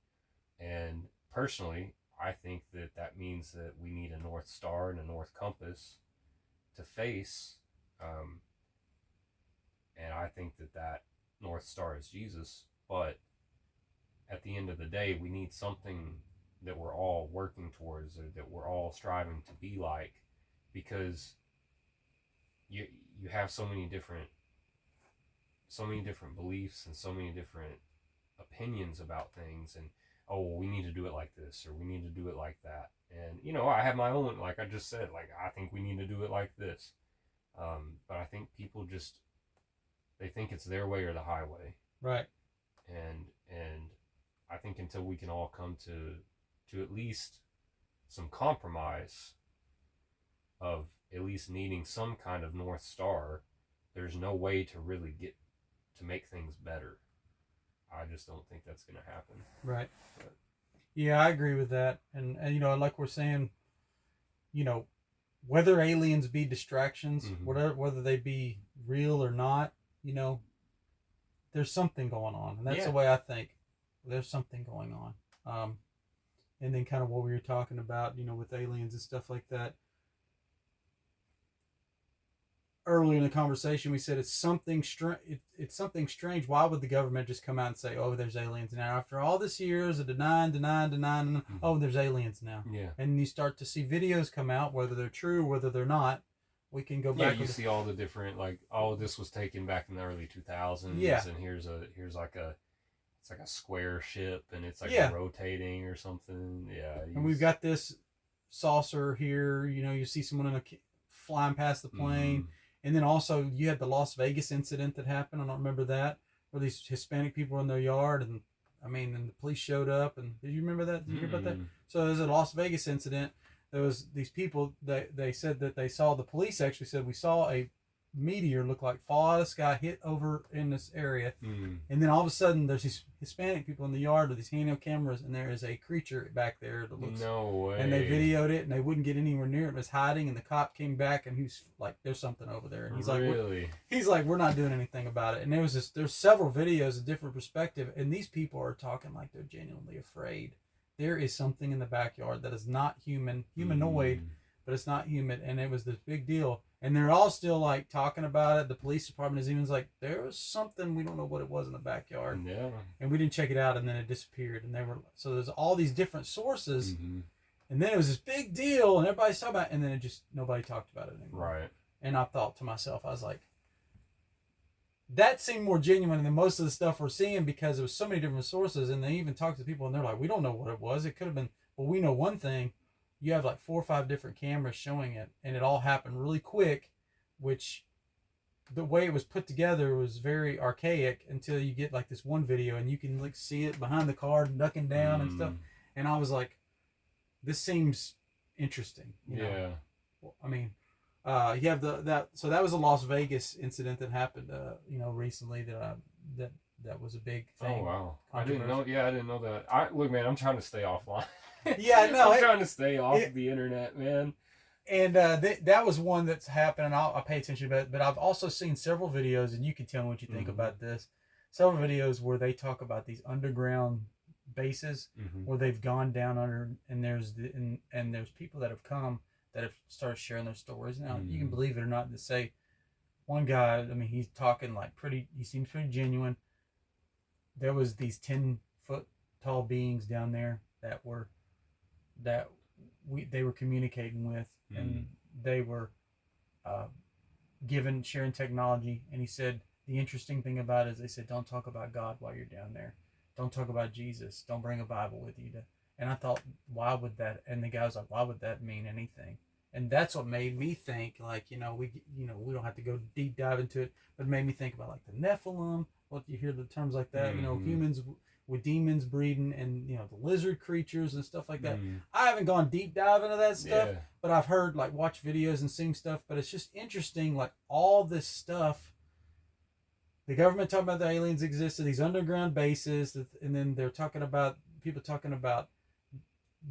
And personally, I think that means that we need a North Star and a North Compass to face. And I think that North Star is Jesus. But at the end of the day, we need something that we're all working towards, or that we're all striving to be like, because you have so many different beliefs and so many different opinions about things, and oh, well, we need to do it like this, or we need to do it like that. And I have my own, like I just said, like I think we need to do it like this. But I think people just, they think it's their way or the highway. Right. And I think until we can all come to at least some compromise of at least needing some kind of North Star, there's no way to really get to make things better. I just don't think that's going to happen. Right. But, yeah, I agree with that. And like we're saying, whether aliens be distractions, whether they be real or not, there's something going on. And that's the way I think. There's something going on. And then kind of what we were talking about, with aliens and stuff like that. Earlier in the conversation, we said it's something strange. It's something strange. Why would the government just come out and say, "Oh, there's aliens now"? After all this years of denying, oh, there's aliens now. Yeah. And you start to see videos come out, whether they're true, whether they're not. We can go back. Yeah, you see all the different, like, oh, this was taken back in the early 2000s. Yeah. And here's like a square ship, and it's like rotating or something. Yeah. And we've got this saucer here. You see someone flying past the plane. Mm-hmm. And then also you had the Las Vegas incident that happened. I don't remember that, where these Hispanic people were in their yard, and the police showed up. And did you remember that? Did you hear about that? So there's a Las Vegas incident. There was these people that they said that they saw, the police actually said, we saw a meteor look like fall out of the sky, hit over in this area, and then all of a sudden there's these Hispanic people in the yard with these handheld cameras, and there is a creature back there that looks, no way, and they videoed it, and they wouldn't get anywhere near it. It was hiding, and the cop came back, and he's like, there's something over there, and he's like, we're not doing anything about it. And there's several videos, a different perspective, and these people are talking like they're genuinely afraid. There is something in the backyard that is not humanoid, but it's not human, and it was this big deal. And they're all still like talking about it. The police department is even like, there was something, we don't know what it was in the backyard. Yeah. And we didn't check it out, and then it disappeared. And so there's all these different sources. Mm-hmm. And then it was this big deal, and everybody's talking about it, and then nobody talked about it anymore. Right. And I thought to myself, I was like, that seemed more genuine than most of the stuff we're seeing, because it was so many different sources. And they even talked to people, and they're like, we don't know what it was. It could have been, well, we know one thing. You have like 4 or 5 different cameras showing it, and it all happened really quick, which the way it was put together was very archaic until you get like this one video, and you can like see it behind the car ducking down and stuff. And I was like, this seems interesting. You know? I mean, you have so that was a Las Vegas incident that happened, recently that was a big thing. Oh wow! I didn't know. Yeah, I didn't know that. Look, man, I'm trying to stay offline. Yeah, no, I'm trying to stay off the internet, man. And that was one that's happened, and I'll pay attention to it. But I've also seen several videos, and you can tell me what you think about this. Several videos where they talk about these underground bases where they've gone down under, and there's people that have come that have started sharing their stories. Now, you can believe it or not, to say one guy, I mean, he's talking like he seems pretty genuine. There was these 10-foot tall beings down there that they were communicating with, and they were sharing technology. And he said the interesting thing about it is, they said, don't talk about God while you're down there. Don't talk about Jesus. Don't bring a Bible with you. And I thought, why would that? And the guy was like, why would that mean anything? And that's what made me think, like, we don't have to go deep dive into it, but it made me think about like the Nephilim. What you hear the terms like that, humans with demons breeding, and the lizard creatures and stuff like that. I haven't gone deep dive into that stuff, but I've heard, like, watch videos and seen stuff. But it's just interesting, like, all this stuff the government talking about the aliens existed, these underground bases, and then they're talking about people talking about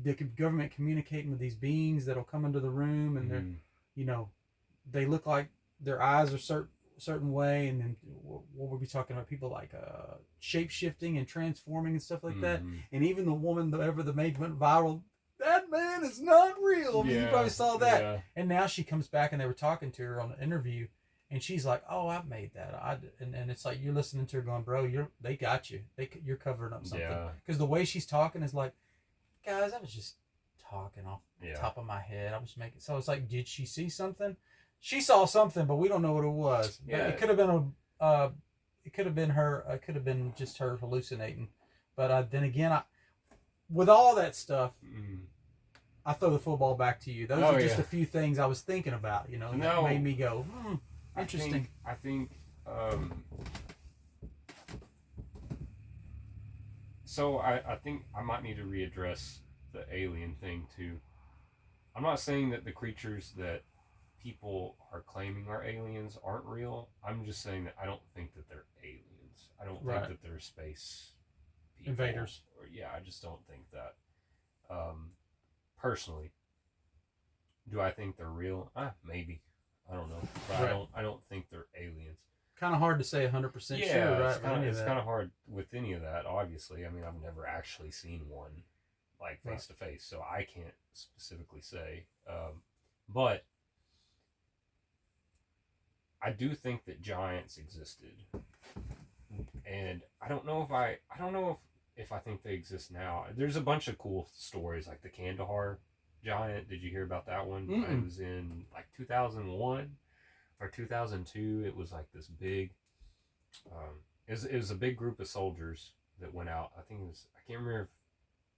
the government communicating with these beings that'll come into the room, and they're, you know, they look like their eyes are certain way, and then what we'll be talking about, people like shape shifting and transforming and stuff like that, and even the woman, the maid went viral. That man is not real. I mean, you probably saw that, and now she comes back, and they were talking to her on the interview. And she's like, "Oh, I made that." And it's like you're listening to her going, "Bro, they got you. You're covering up something." Because the way she's talking is like, "Guys, I was just talking off the top of my head. I was making." So it's like, did she see something? She saw something, but we don't know what it was. Yeah. But it could have been it could have been her. It could have been just her hallucinating. But then again, with all that stuff, I throw the football back to you. Those are just a few things I was thinking about. You know, that made me go, interesting. I think so I think I might need to readdress the alien thing too. I'm not saying that the creatures that people are claiming are aliens aren't real. I'm just saying that I don't think that they're aliens. I don't think that they're space people. Invaders. I just don't think that. Personally, do I think they're real? Maybe. I don't know. But I don't think they're aliens. Kind of hard to say 100% sure, right? It's kind of hard with any of that, obviously. I mean, I've never actually seen one, like, face to face, so I can't specifically say. But I do think that giants existed. And I don't know if I think they exist now. There's a bunch of cool stories, like the Kandahar giant. Did you hear about that one? It was in like 2001 or 2002. It was like this big. It was a big group of soldiers that went out. I think it was. I can't remember.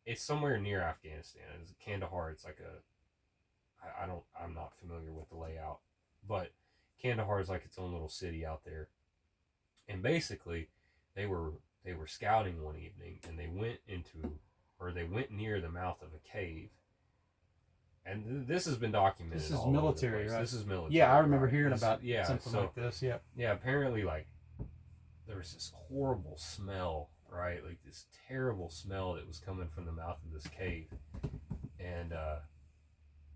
It's somewhere near Afghanistan. It's Kandahar. It's like I'm not familiar with the layout, but Kandahar is like its own little city out there. And basically, they were scouting one evening, and they went near the mouth of a cave. And this has been documented. This is military, right? This is military. Yeah, I remember hearing about something like this. Yeah. Yeah, apparently, like, there was this horrible smell, right? Like this terrible smell that was coming from the mouth of this cave, and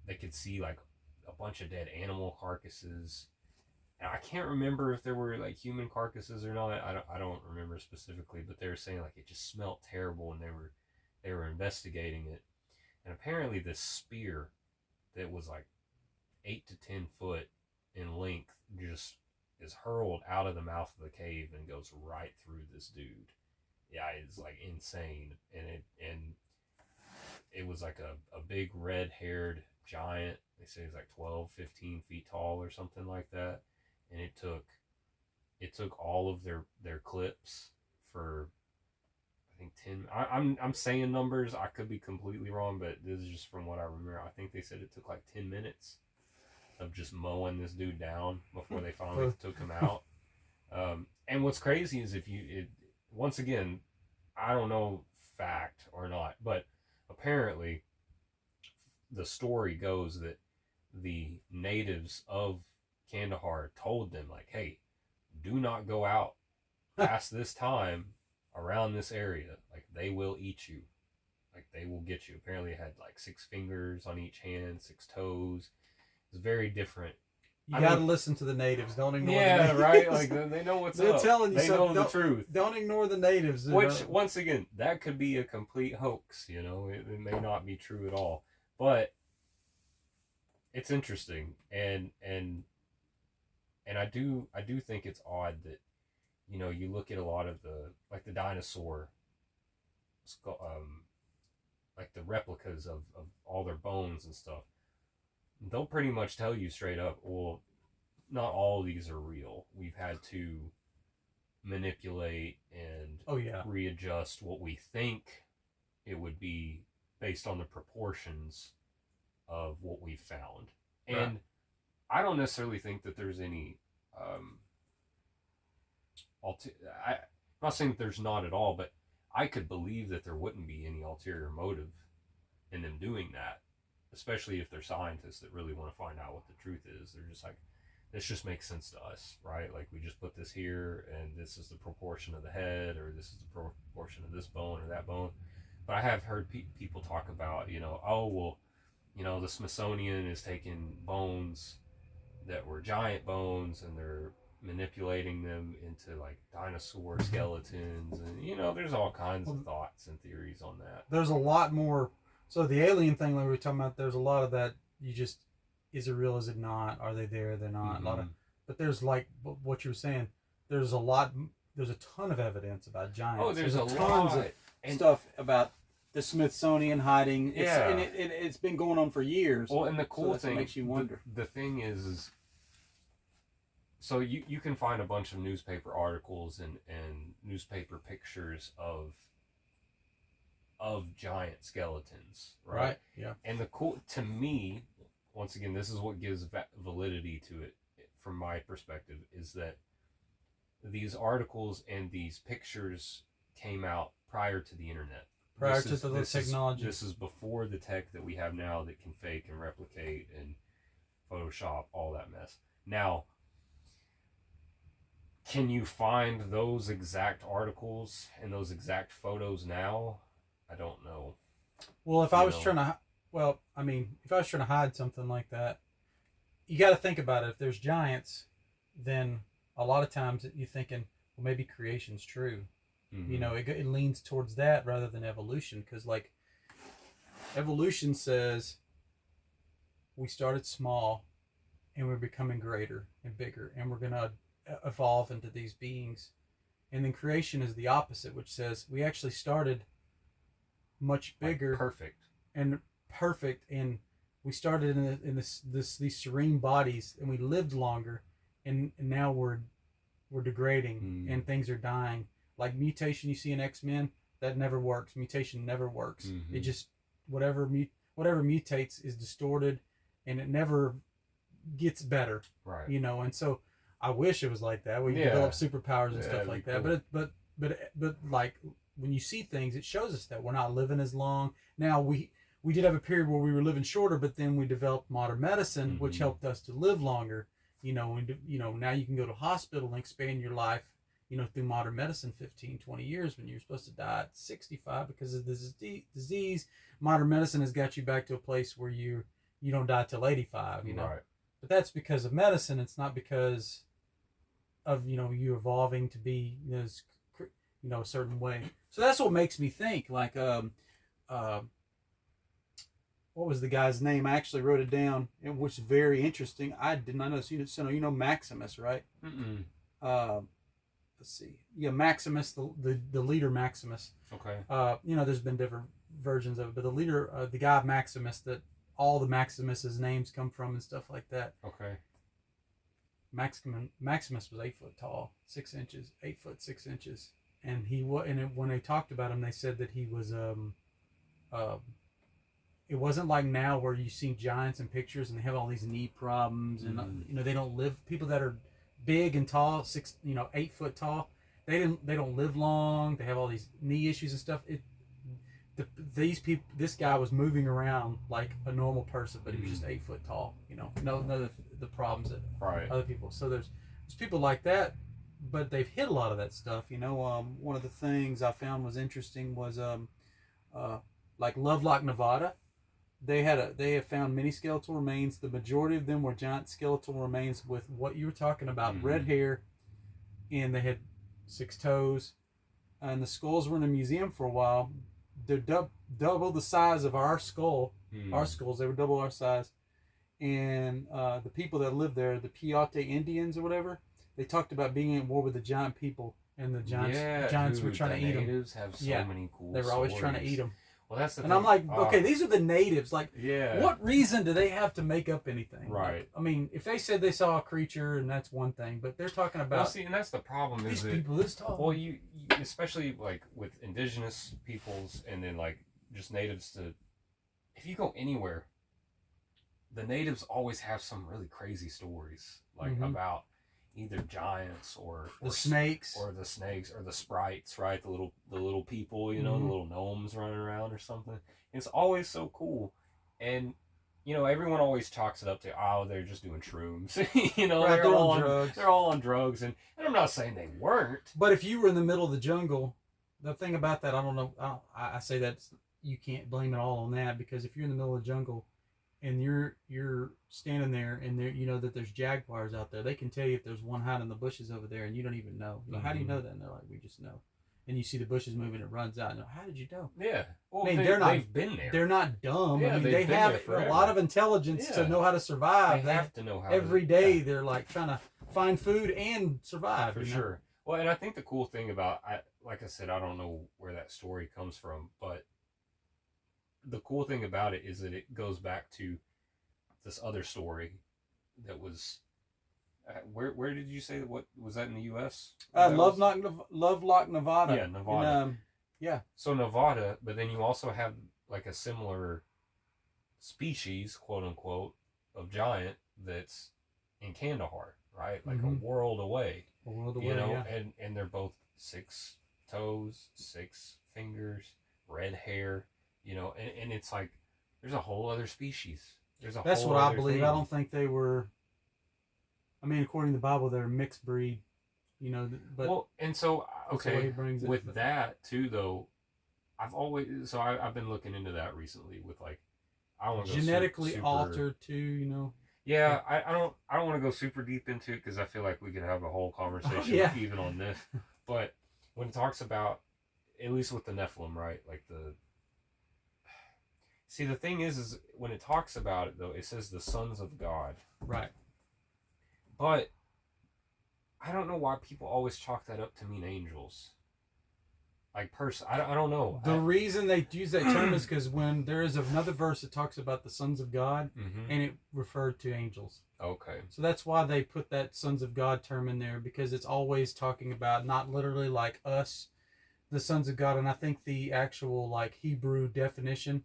they could see like a bunch of dead animal carcasses. And I can't remember if there were like human carcasses or not. I don't remember specifically, but they were saying like it just smelled terrible, and they were investigating it. And apparently this spear that was like 8 to 10 foot in length just is hurled out of the mouth of the cave and goes right through this dude. Yeah, it's like insane. And it was like a big red-haired giant. They say it's like 12, 15 feet tall or something like that. And it took all of their clips for, I think 10. I'm saying numbers. I could be completely wrong, but this is just from what I remember. I think they said it took like 10 minutes of just mowing this dude down before they finally took him out. And what's crazy is once again, I don't know fact or not, but apparently the story goes that the natives of Kandahar told them, like, hey, do not go out past this time around this area. Like, they will eat you. Like, they will get you. Apparently it had like 6 fingers on each hand, 6 toes. It's very different. You got to listen to the natives. Don't ignore the natives. Right? Like, they know what's They're up. telling you they know the truth. Don't ignore the natives. Which, once again, that could be a complete hoax. You know, it may not be true at all. But it's interesting. And I do think it's odd that, you know, you look at a lot of the dinosaur, like the replicas of all their bones and stuff. They'll pretty much tell you straight up, well, not all of these are real. We've had to manipulate and readjust what we think it would be based on the proportions of what we've found. And I don't necessarily think that there's any I'm not saying that there's not at all, but I could believe that there wouldn't be any ulterior motive in them doing that, especially if they're scientists that really want to find out what the truth is. They're just like, this just makes sense to us, right? Like we just put this here, and this is the proportion of the head, or this is the proportion of this bone or that bone. But I have heard people talk about, oh well, the Smithsonian is taking bones that were giant bones, and they're manipulating them into like dinosaur skeletons, and there's all kinds of thoughts and theories on that. There's a lot more. So the alien thing, like we were talking about, there's a lot of that. You just, is it real? Is it not? Are they there? They're not. A lot of, but there's like what you were saying. There's a ton of evidence about giants. Oh, there's a tons lot of stuff about the Smithsonian hiding. Yeah, and it's been going on for years. Well, and the cool thing makes you wonder. The thing is so you can find a bunch of newspaper articles and newspaper pictures of giant skeletons, right? Yeah. And the cool, to me, once again, this is what gives validity to it from my perspective, is that these articles and these pictures came out prior to the internet. Prior to the technology. This is before the tech that we have now that can fake and replicate and Photoshop, all that mess. Now, can you find those exact articles and those exact photos now? I don't know. Well, if I was trying to hide something like that, you got to think about it. If there's giants, then a lot of times you're thinking, well, maybe creation's true. Mm-hmm. It leans towards that rather than evolution, because like evolution says we started small and we're becoming greater and bigger, and we're going to evolve into these beings. And then creation is the opposite, which says we actually started much bigger, like perfect, and we started in these serene bodies, and we lived longer, and now we're degrading, and things are dying. Like mutation you see in X-Men, that never works. Mutation never works. It just whatever mutates is distorted, and it never gets better. Right. And so I wish it was like that, where you develop superpowers and stuff like that. Cool. But like when you see things, it shows us that we're not living as long. Now we did have a period where we were living shorter, but then we developed modern medicine, which helped us to live longer. Now you can go to a hospital and expand your life, through modern medicine 15, 20 years when you're supposed to die at 65 because of this disease. Modern medicine has got you back to a place where you don't die till 85, Right. But that's because of medicine. It's not because of, you evolving to be, a certain way. So that's what makes me think, like, what was the guy's name? I actually wrote it down, which is very interesting. I did not know this. You know Maximus, right? Let's see. Yeah, Maximus, the leader Maximus. Okay. There's been different versions of it, but the leader, the guy Maximus, that all the Maximus's names come from and stuff like that. Okay. Maximus was 8 foot tall, 6 inches, 8 foot 6 inches, and when they talked about him, they said that he was it wasn't like now where you see giants in pictures and they have all these knee problems and they don't live. People that are big and tall, 8 foot tall, they don't live long. They have all these knee issues and stuff. This guy was moving around like a normal person, but he was just 8 foot tall. None of the problems that other people. So there's people like that, but they've hid a lot of that stuff. One of the things I found was interesting was like Lovelock, Nevada. They have found many skeletal remains. The majority of them were giant skeletal remains with what you were talking about, red hair, and they had 6 toes. And the skulls were in a museum for a while. They're double the size of our skull. Our skulls, they were double our size. And the people that lived there, the Piate Indians or whatever, they talked about being at war with the giant people, and the giants were trying to eat them. Natives have so many cool They were always trying to eat them. Well, that's the and thing. I'm like, okay, these are the natives. Like, what reason do they have to make up anything? Right. Like, I mean, if they said they saw a creature, and that's one thing, but they're talking about. Well, see, and that's the problem. These people this tall. Well, you especially like with indigenous peoples, and then like just natives. If you go anywhere, the natives always have some really crazy stories, like about either giants or snakes or the sprites, right? The little people, the little gnomes running around or something. It's always so cool. And you know, everyone always chalks it up to, oh, they're just doing shrooms. You know, Right, they're all on on drugs. They're all on drugs, and I'm not saying they weren't. But if you were in the middle of the jungle, the thing about that, I don't know. I say that you can't blame it all on that, because if you're in the middle of the jungle and you're standing there and there, you know that there's jaguars out there, they can tell you if there's one hiding in the bushes over there, and you don't even know. You know, how do you know that? And they're like, we just know. And you see the bushes moving, it runs out. And you're like, how did you know? Yeah. Well, I mean, they've been there. They're not dumb. Yeah, I mean, they've they been have there a forever. lot of intelligence to Yeah. know how to survive. They have to know how every to, day. yeah. They're like trying to find food and survive. For you know? sure. Well, and I think the cool thing about, like I said, I don't know where that story comes from, but the cool thing about it is that it goes back to this other story that was, where did you say that? What was that in the U.S.? Lovelock, Nevada. Yeah, Nevada. Yeah. So Nevada, but then you also have like a similar species, quote unquote, of giant that's in Kandahar, right? Like a world away. A world away, you know, yeah. and they're both 6 toes, 6 fingers, red hair, you know, and it's like there's a whole other species. That's what I believe. Thing. I don't think they were. I mean, according to the Bible, they're mixed breed. You know, but well, and so okay, with but that too, though, I've been looking into that recently with like I want to go genetically altered too. You know. Yeah, I don't want to go super deep into it because I feel like we could have a whole conversation even on this. But when it talks about, at least with the Nephilim, right? Like see, the thing is when it talks about it though, it says the sons of God. Right. But I don't know why people always chalk that up to mean angels. Like I don't know. The reason they use that term is because when there is another verse that talks about the sons of God, and it referred to angels. Okay. So that's why they put that sons of God term in there, because it's always talking about not literally like us, the sons of God. And I think the actual like Hebrew definition,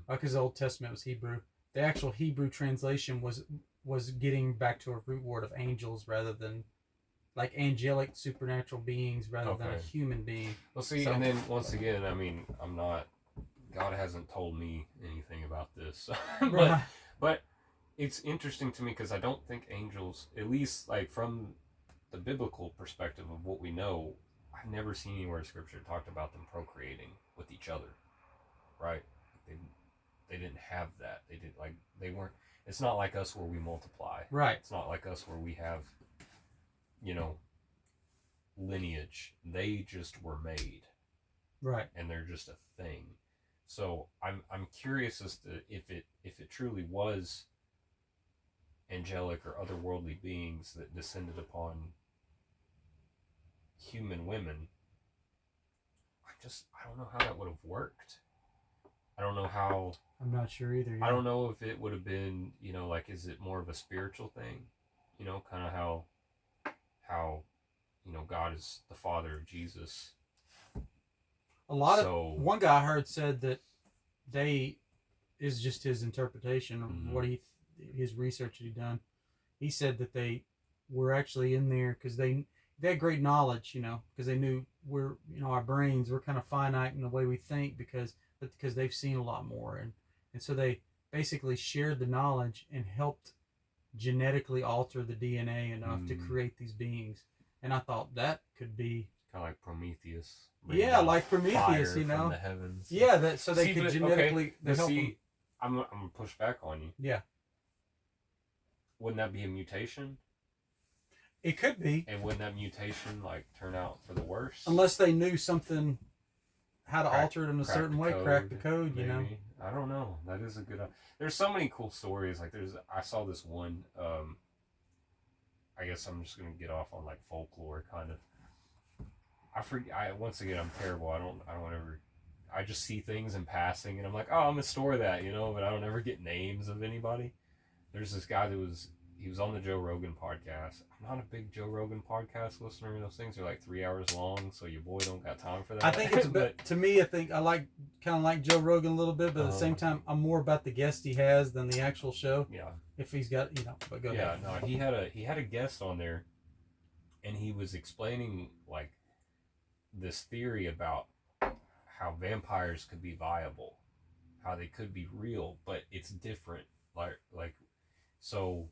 because the Old Testament was Hebrew, the actual Hebrew translation was getting back to a root word of angels rather than like angelic supernatural beings rather than a human being. Well, see, and then once again, I mean, God hasn't told me anything about this, but it's interesting to me because I don't think angels, at least like from the biblical perspective of what we know, I've never seen anywhere in Scripture talked about them procreating with each other, right? They didn't have that. They weren't. It's not like us where we multiply. Right. It's not like us where we have, you know, lineage. They just were made. Right. And they're just a thing. So I'm curious as to if it truly was angelic or otherworldly beings that descended upon human women. I don't know how that would have worked. I don't know how. I'm not sure either. Yeah. I don't know if it would have been, you know, like, is it more of a spiritual thing? You know, kind of how, you know, God is the Father of Jesus. One guy I heard said that is just his interpretation of what his research that he done. He said that they were actually in there because they had great knowledge, you know, because they knew our brains were kind of finite in the way we think because they've seen a lot more, and so they basically shared the knowledge and helped genetically alter the DNA enough to create these beings. And I thought that could be kind of like Prometheus. Yeah, like Prometheus, you know. From the heavens. Yeah, they could genetically. Okay. Help them. I'm gonna push back on you. Yeah. Wouldn't that be a mutation? It could be. And wouldn't that mutation like turn out for the worse? Unless they knew something, how to alter it in a certain way, crack the code, maybe. You know. I don't know. That is a good. There's so many cool stories. Like I saw this one. I guess I'm just gonna get off on like folklore kind of. Once again, I'm terrible. I don't ever. I just see things in passing, and I'm like, oh, I'm gonna store that, you know. But I don't ever get names of anybody. There's this guy he was on the Joe Rogan podcast. I'm not a big Joe Rogan podcast listener. Those things are like 3 hours long, so your boy don't got time for that. I think it's to me. I think I kind of like Joe Rogan a little bit, but at the same time, I'm more about the guest he has than the actual show. Yeah. If he's got, you know, but go ahead. Yeah, no, he had a guest on there, and he was explaining like this theory about how vampires could be viable, how they could be real, but it's different like so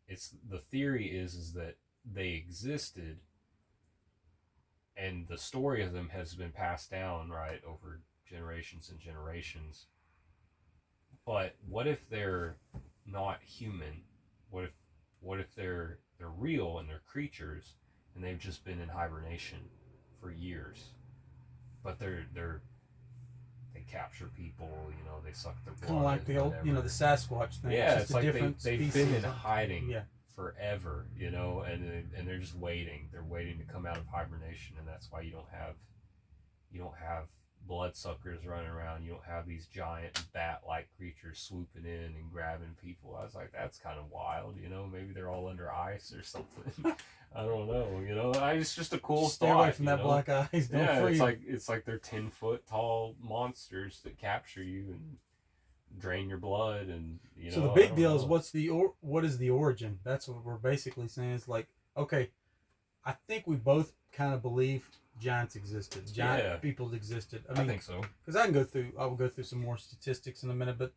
it's the theory is that they existed, and the story of them has been passed down, right, over generations and generations. But what if they're not human? What if they're real and they're creatures and they've just been in hibernation for years? But they capture people, they suck their blood. Kind of like the old, whatever. the Sasquatch thing. Yeah, just it's a like different they've species. been in hiding Yeah. forever, and they're just waiting. They're waiting to come out of hibernation, and that's why you don't have bloodsuckers running around. You don't have these giant bat-like creatures swooping in and grabbing people. I was like, that's kind of wild, maybe they're all under ice or something. I don't know, it's just a cool Stay thought. away from that black eyes. Don't Yeah, free. it's like they're 10-foot tall monsters that capture you and drain your blood, and So the big deal is what is the origin? That's what we're basically saying. Is like, okay, I think we both kind of believe giants existed. Giant people existed. I think so. Because I will go through some more statistics in a minute, but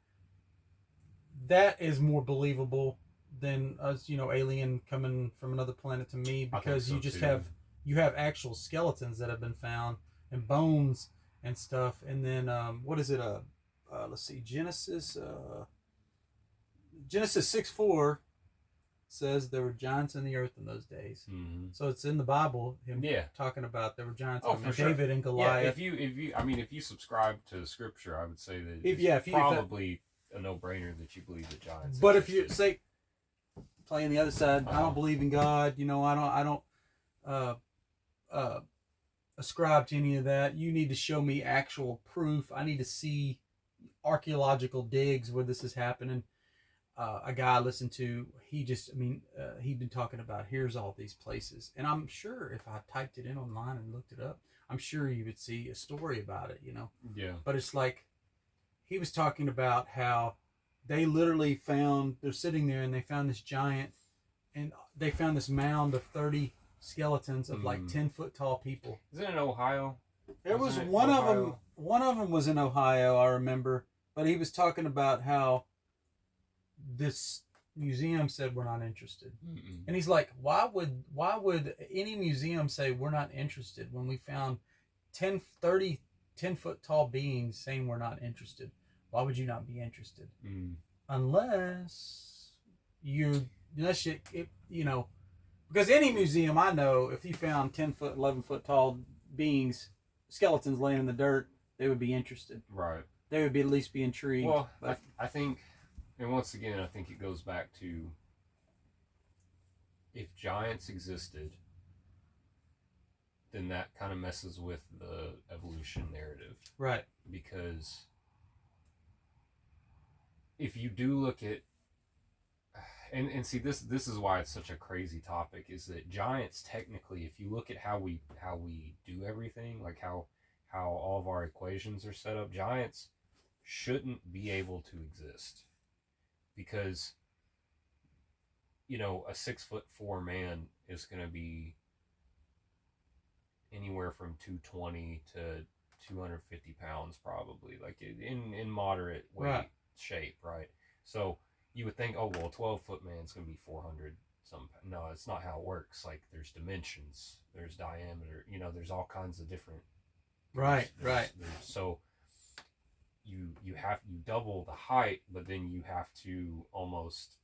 that is more believable than us, alien coming from another planet to me, because so you just too. you have actual skeletons that have been found and bones and stuff. And then what is it? Let's see, Genesis 6:4 says there were giants in the earth in those days. Mm-hmm. So it's in the Bible. Talking about there were giants. Oh, for sure. David and Goliath. Yeah, if you subscribe to the scripture, I would say that If probably a no-brainer that you believe that giants. But existed. if you say, playing the other side, I don't believe in God. I don't ascribe to any of that. You need to show me actual proof. I need to see archaeological digs where this is happening. A guy I listened to, he'd been talking about, here's all these places. And I'm sure if I typed it in online and looked it up, I'm sure you would see a story about it, Yeah. But it's like, he was talking about how they literally they're sitting there and they found this giant, and they found this mound of 30 skeletons of like 10-foot tall people. Is it in Ohio? There was one of them was in Ohio, I remember, but he was talking about how this museum said we're not interested. Mm-mm. And he's like, why would any museum say we're not interested when we found 10-foot tall beings saying we're not interested? Why would you not be interested? Unless because any museum I know, if you found 10-foot, 11-foot tall beings, skeletons laying in the dirt, they would be interested. Right. They would at least be intrigued. Well, I think, and once again, I think it goes back to, if giants existed, then that kind of messes with the evolution narrative. Right. Because if you do look at, and see, this is why it's such a crazy topic, is that giants, technically, if you look at how we do everything, like how all of our equations are set up, giants shouldn't be able to exist, because a 6'4" man is going to be anywhere from 220 to 250 pounds, probably, like in moderate weight. Right. Shape, right? So you would think, oh well, a 12-foot man's gonna be 400 some. No, it's not how it works. Like, there's dimensions, there's diameter, there's all kinds of different. Right. So you double the height, but then you almost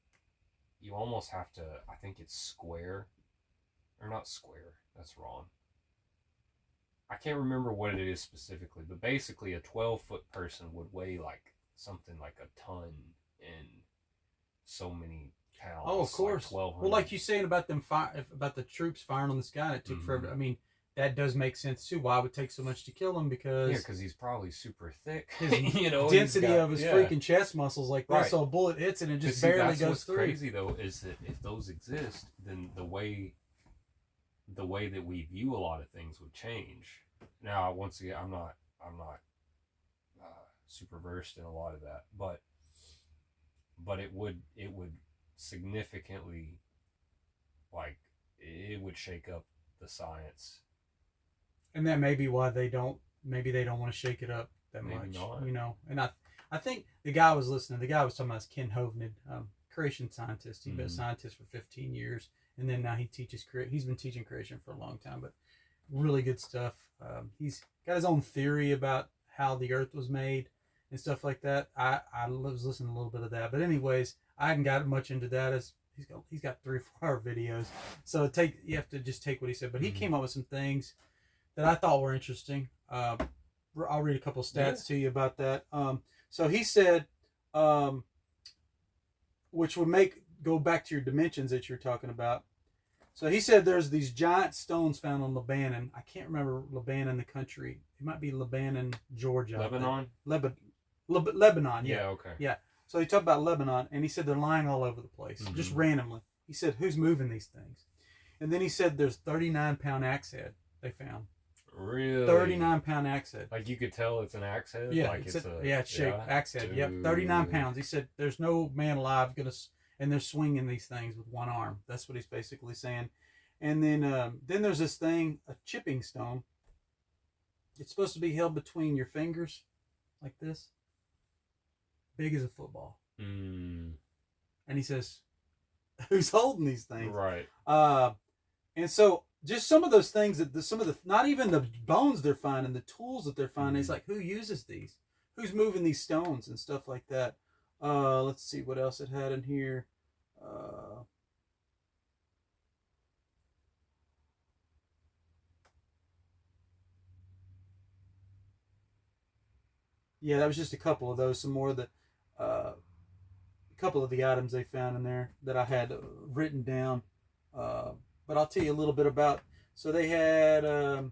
have to. I think it's square, or not square. That's wrong. I can't remember what it is specifically, but basically a 12-foot person would weigh like something like a ton in so many pounds. Oh, of course. Like well, like you saying about about the troops firing on this guy, and it took forever. I mean, that does make sense too. Why it would take so much to kill him? Because he's probably super thick. His density of his freaking chest muscles like that. Right. So a bullet hits it and it just barely goes through. What's crazy though is that if those exist, then the way that we view a lot of things would change. Now, once again, I'm not super versed in a lot of that, but it would significantly, like, it would shake up the science. And that may be why they don't want to shake it up that maybe much. Not. And I think the guy was listening. The guy was talking about Ken Hovnid, creation scientist. He's been a scientist for 15 years, and then now he teaches. He's been teaching creation for a long time, but really good stuff. He's got his own theory about how the Earth was made and stuff like that. I was listening to a little bit of that, but anyways, I hadn't got much into that. As he's got 3 or 4 hour videos, so you have to just take what he said. But he came up with some things that I thought were interesting. I'll read a couple stats to you about that. So he said, which would go back to your dimensions that you're talking about. So he said there's these giant stones found on Lebanon. I can't remember Lebanon, the country. It might be Lebanon, Georgia. Lebanon? Lebanon, yeah. Yeah, okay. Yeah. So he talked about Lebanon, and he said they're lying all over the place, just randomly. He said, who's moving these things? And then he said there's 39-pound axe head they found. Really? 39-pound axe head. Like you could tell it's an axe head? Yeah, like it's shaped axe head. Dude. Yep, 39 pounds. He said there's no man alive and they're swinging these things with one arm. That's what he's basically saying. And then there's this thing, a chipping stone. It's supposed to be held between your fingers, like this, big as a football. And he says, who's holding these things? Right. And so just some of those things not even the bones they're finding, the tools that they're finding, it's like, who uses these? Who's moving these stones and stuff like that? Let's see what else it had in here. Yeah, that was just a couple of those. Some more of the couple of the items they found in there that I had written down. But I'll tell you a little bit about. So they had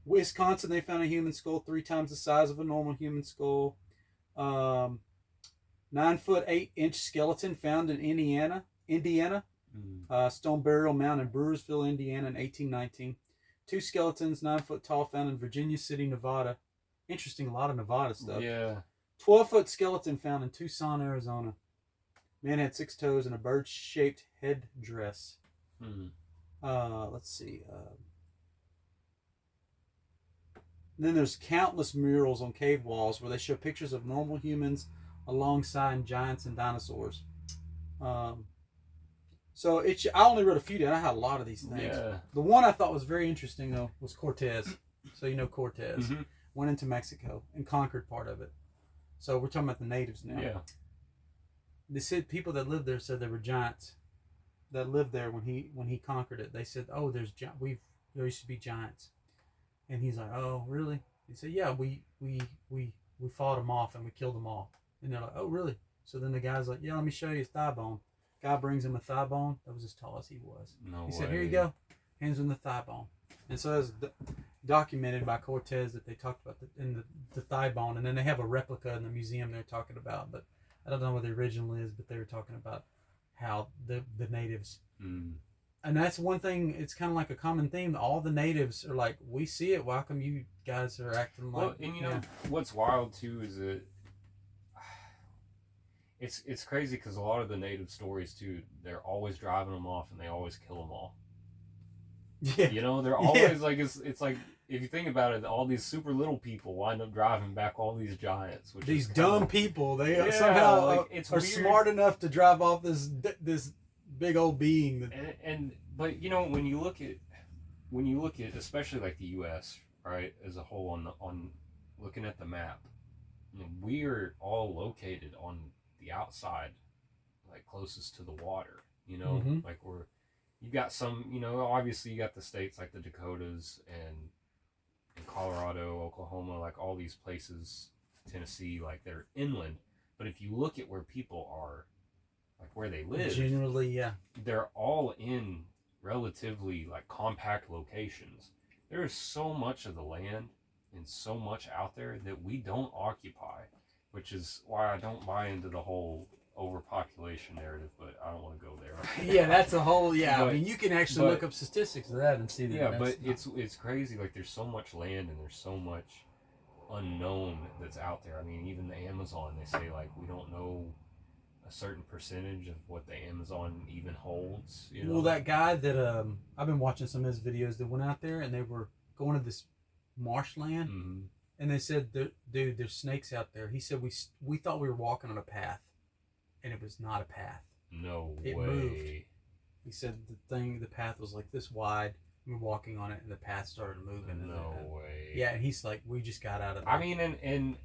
Wisconsin. They found a human skull 3 times the size of a normal human skull. 9-foot 8-inch skeleton found in Indiana. Stone burial mound in Brewersville, Indiana, in 1819. 2 skeletons 9 foot tall found in Virginia City, Nevada. Interesting, a lot of Nevada stuff. Yeah. 12-foot skeleton found in Tucson, Arizona. Man had 6 toes and a bird-shaped headdress. Let's see. Then there's countless murals on cave walls where they show pictures of normal humans alongside giants and dinosaurs. So I only wrote a few down. I had a lot of these things. Yeah. The one I thought was very interesting, though, was Cortez. So you know Cortez. Mm-hmm. Went into Mexico and conquered part of it. So we're talking about the natives now. Yeah. They said people that lived there said there were giants that lived there when he conquered it. They said, "Oh, there used to be giants," and he's like, "Oh, really?" He said, "Yeah, we fought them off and we killed them all." And they're like, "Oh, really?" So then the guy's like, "Yeah, let me show you his thigh bone." Guy brings him a thigh bone that was as tall as he was. No He way. said, "Here you go." Hands him the thigh bone. And so it's documented by Cortez that they talked about the thigh bone, and then they have a replica in the museum they're talking about. But I don't know what the original is, but they were talking about how the natives. And that's one thing, it's kind of like a common theme. All the natives are like, we see it, why come you guys are acting like... Well, and you know, what's wild too is that it's crazy because a lot of the native stories too, they're always driving them off and they always kill them all. Yeah. You know, they're always like, it's like, if you think about it, all these super little people wind up driving back all these giants. Which these is dumb people, they somehow are weird. smart enough to drive off this big old being. But you know, when you look at especially like the U.S., right, as a whole, on looking at the map, you know, we are all located on the outside, like closest to the water. You know, like you got some, you know, obviously you got the states like the Dakotas and Colorado, Oklahoma, like all these places, Tennessee, like they're inland. But if you look at where people are, like where they live, generally, yeah, they're all in relatively like compact locations. There is so much of the land and so much out there that we don't occupy, which is why I don't buy into the whole overpopulation narrative, but I don't want to go there. Right yeah, that's a whole, yeah. But, I mean, you can actually look up statistics of that and see that. Yeah, but it's crazy. Like, there's so much land and there's so much unknown that's out there. I mean, even the Amazon, they say, like, we don't know a certain percentage of what the Amazon even holds. You know? Well, that guy that I've been watching some of his videos that went out there and they were going to this marshland, And they said, "Dude, there's snakes out there." He said, "We thought we were walking on a path, and it was not a path. No It way. moved." He said the path was like this wide. We were walking on it, and the path started moving. No way. Yeah, and he's like, "We just got out of there." I mean, and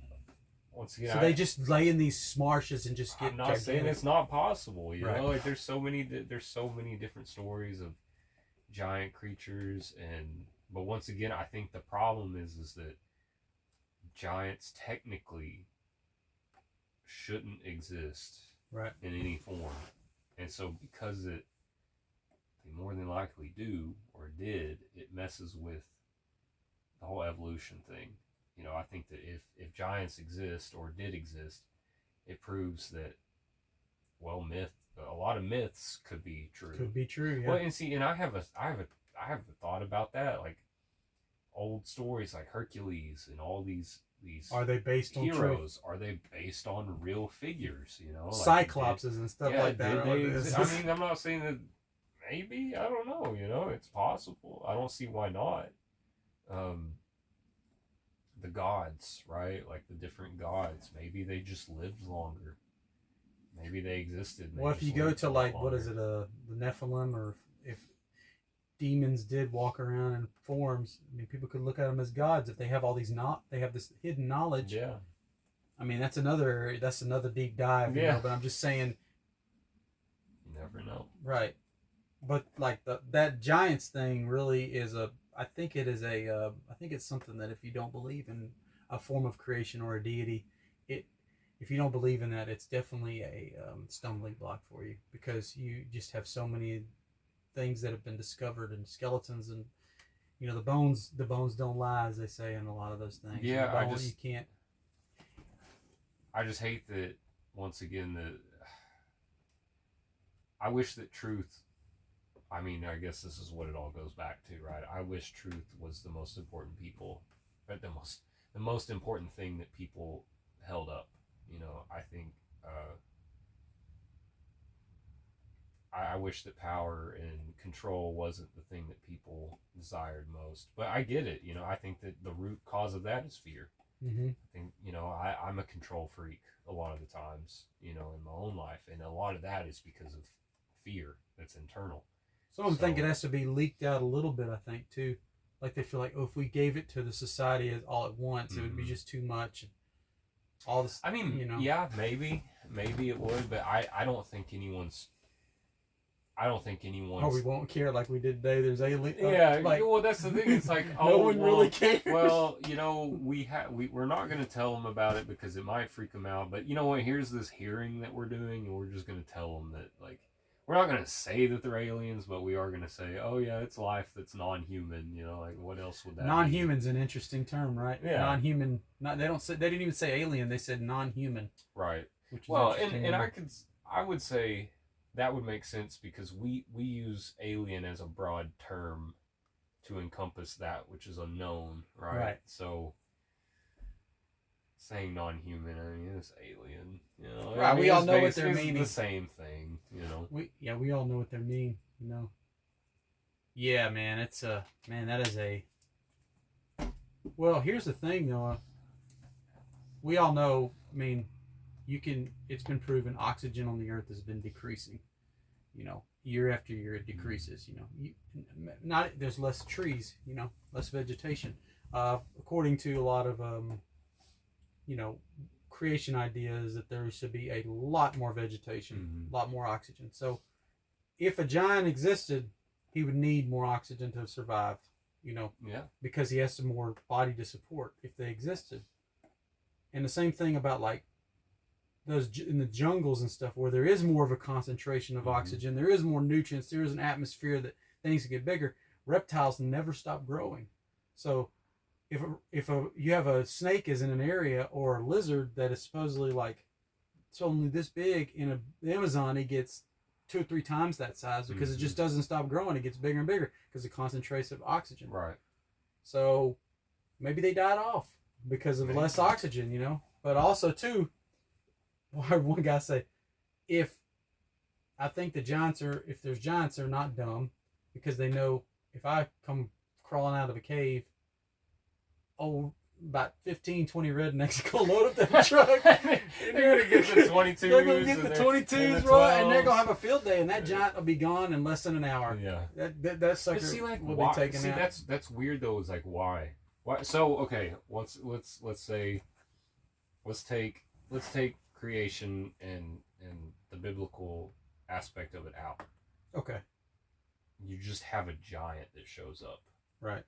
once again, so they just lay in these marshes and just get. I'm not saying it's not possible. You Right. know, like there's so many different stories of giant creatures, but once again, I think the problem is that giants technically shouldn't exist right. in any form, and so because they more than likely do or did, it messes with the whole evolution thing. You know, I think that if giants exist or did exist, it proves that, well, a lot of myths could be true. Could be true. Yeah. Well, and see, and I have a thought about that. Like old stories like Hercules and all these are they based on heroes? Are they based on real figures? You know, like Cyclopses and stuff like that. I mean, I'm not saying that. Maybe, I don't know. You know, it's possible. I don't see why not. The gods, right? Like the different gods. Maybe they just lived longer. Maybe they existed. Well, if you go to like what is it, the Nephilim, or if demons did walk around in forms, I mean, people could look at them as gods if they have all these they have this hidden knowledge. Yeah. I mean, that's another deep dive. Yeah. You know, but I'm just saying. You never know. Right. But like that giants thing really is I think it's something that if you don't believe in a form of creation or a deity, if you don't believe in that, it's definitely a stumbling block for you, because you just have so many things that have been discovered, and skeletons, and you know the bones don't lie, as they say in a lot of those things. Yeah, you can't. I just hate that once again I wish that truth. I mean, I guess this is what it all goes back to, right? I wish truth was the most important the most important thing that people held up. You know, I think I wish that power and control wasn't the thing that people desired most. But I get it. You know, I think that the root cause of that is fear. Mm-hmm. I think, you know, I'm a control freak a lot of the times, you know, in my own life, and a lot of that is because of fear that's internal. Some of them think it has to be leaked out a little bit, I think, too. Like they feel like, if we gave it to the society all at once, it would be just too much. All this, I mean, you know. Yeah, maybe it would, but I don't think anyone's. Oh, we won't care like we did today. There's aliens. Yeah, well, that's the thing. It's like, no one really cares. Well, you know, we're not going to tell them about it because it might freak them out. But you know what? Here's this hearing that we're doing, and we're just going to tell them that, like, we're not going to say that they're aliens, but we are going to say, oh yeah, it's life that's non-human. You know, like what else would that? Non-human's an interesting term, right? Yeah. Non-human. They didn't even say alien. They said non-human. Right. Which is and I would say that would make sense because we use alien as a broad term to encompass that which is unknown, right? Right. So saying non-human, I mean, it's alien, you know. Right, I mean, we all know what they're it's meaning. the same thing, you know. We all know what they mean, you know. Yeah, man, that is a. Well, here's the thing, Noah. We all know. I mean, it's been proven oxygen on the earth has been decreasing. You know, year after year it decreases. You know, there's less trees. You know, less vegetation. According to a lot of you know, creation ideas, that there should be a lot more vegetation, a lot more oxygen. So, if a giant existed, he would need more oxygen to survive. You know, because he has some more body to support if they existed. And the same thing about like those in the jungles and stuff, where there is more of a concentration of oxygen, there is more nutrients, there is an atmosphere that things get bigger. Reptiles never stop growing. So if you have a snake is in an area, or a lizard that is supposedly like it's only this big, in the Amazon it gets 2 or 3 times that size, because it just doesn't stop growing. It gets bigger and bigger because it concentrates of oxygen. Right. So maybe they died off because of less oxygen, you know. But also too, I heard one guy say, if there's giants, they're not dumb, because they know if I come crawling out of a cave, about 15, 20 rednecks go load up that truck. They're gonna get the 22s. They're gonna get the and 22s, the right? And they're 12s. gonna have a field day, and that giant will be gone in less than an hour. Yeah. That sucker But see, like, will why? be taken See, out. that's weird though. Is like why? Why? So okay, let's say let's take creation and the biblical aspect of it out. Okay. You just have a giant that shows up. Right.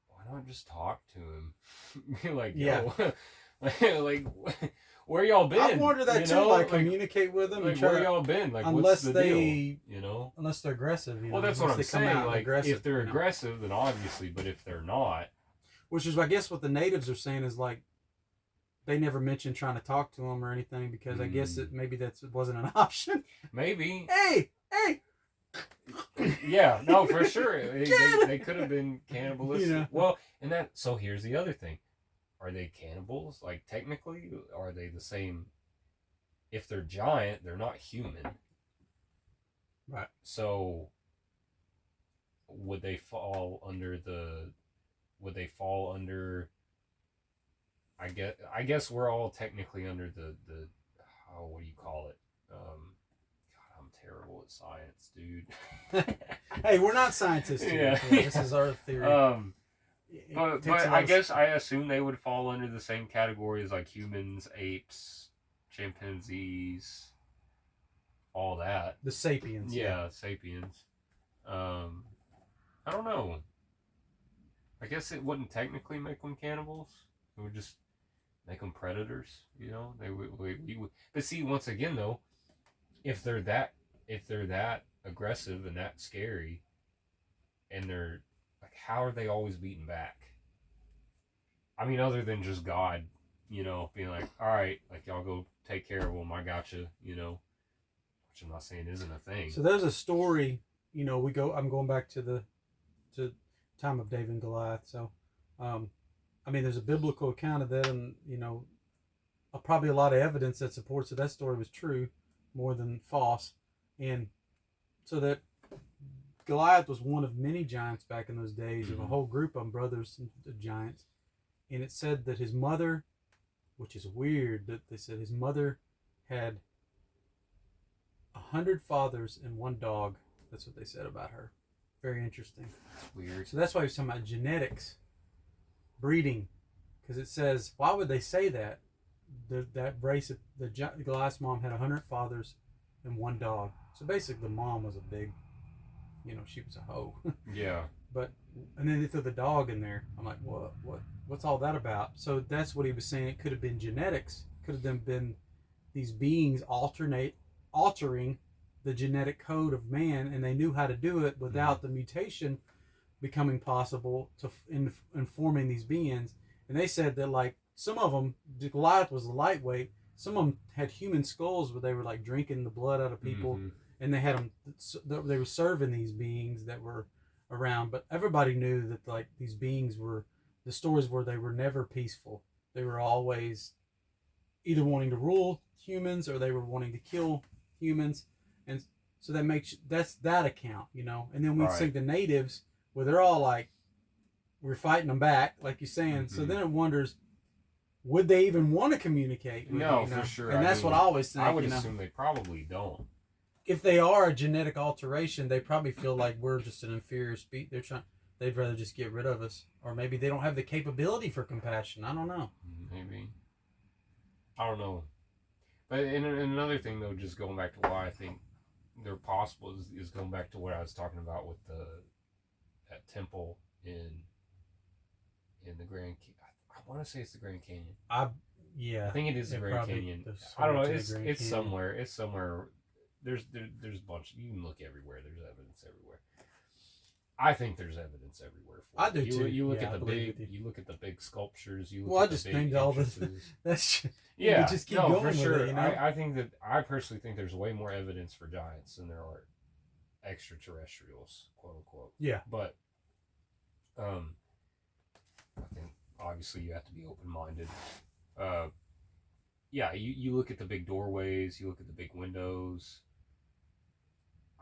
Why not just talk to him? Be like, Yeah. yo, like, where y'all been? I've wondered that You too. know? Like communicate with them like and try where to, y'all been? Like, unless what's the they, deal? You know? unless they're aggressive. You Well, know, that's what unless I'm they come saying. out Like, aggressive, if they're you know. aggressive, then obviously. But if they're not, Which is, I guess, what the natives are saying is like, they never mentioned trying to talk to them or anything because I guess maybe that wasn't an option. maybe. Hey. Yeah, no, for sure. They could have been cannibalistic. You know. Well, and that. So here's the other thing: are they cannibals? Like technically, are they the same? If they're giant, they're not human. Right. So would they fall under the? Would they fall under? I guess we're all technically under the oh, what do you call it? God, I'm terrible at science, dude. Hey, we're not scientists here. Yeah. This is our theory. It But takes a lot I of- guess I assume they would fall under the same category as like humans, apes, chimpanzees, all that. the sapiens. Yeah, sapiens. I don't know. I guess it wouldn't technically make them cannibals. It would just make them predators. You know, they would. We would. But see, once again, though, if they're that aggressive and that scary, and they're like, how are they always beaten back? I mean, other than just God, you know, being like, all right, like y'all go take care of them. I got you. You know, which I'm not saying isn't a thing. So there's a story. You know, I'm going back to the time of David and Goliath. So, I mean, there's a biblical account of that, and you know, probably a lot of evidence that supports that story was true, more than false, and so that Goliath was one of many giants back in those days, of a whole group of brothers of giants, and it said that his mother, which is weird, that they said his mother had 100 fathers and one dog. That's what they said about her. Very interesting. That's weird. So that's why he was talking about genetics, breeding, because it says, why would they say that? That race, the Goliath's mom had 100 fathers and one dog. So basically, the mom was a big, you know, she was a hoe. Yeah. But and then they threw the dog in there. I'm like, what's all that about? So that's what he was saying. It could have been genetics. Could have been these beings altering the genetic code of man, and they knew how to do it without the mutation becoming possible to informing these beings. And they said that like some of them, Goliath was lightweight. Some of them had human skulls where they were like drinking the blood out of people, and they had them. They were serving these beings that were around. But everybody knew that like these beings were, the stories were they were never peaceful. They were always either wanting to rule humans or they were wanting to kill humans. And so that's that account, you know. And then we see the natives where they're all like, we're fighting them back, like you're saying. So then it wonders, would they even want to communicate with No, you know? for sure. And that's what I always think. I would you know? assume they probably don't. If they are a genetic alteration, they probably feel like we're just an inferior species. They'd rather just get rid of us, or maybe they don't have the capability for compassion. I don't know. Maybe. I don't know. But and another thing though, just going back to why I think they're possible is going back to what I was talking about with that temple in the Grand. I want to say it's the Grand Canyon. I think it is the Grand Canyon. I don't know. It's somewhere. It's somewhere. There's a bunch. You can look everywhere. There's evidence everywhere. I think there's evidence everywhere. I do too. You look Yeah, at the big. You look at the big sculptures. You look Well, I at the just big named all the. entrances. That's Yeah, just keep no, going for with sure. it, you know? I think that I personally think there's way more evidence for giants than there are extraterrestrials, quote unquote. Yeah. But, I think obviously you have to be open minded. Yeah, you look at the big doorways, you look at the big windows.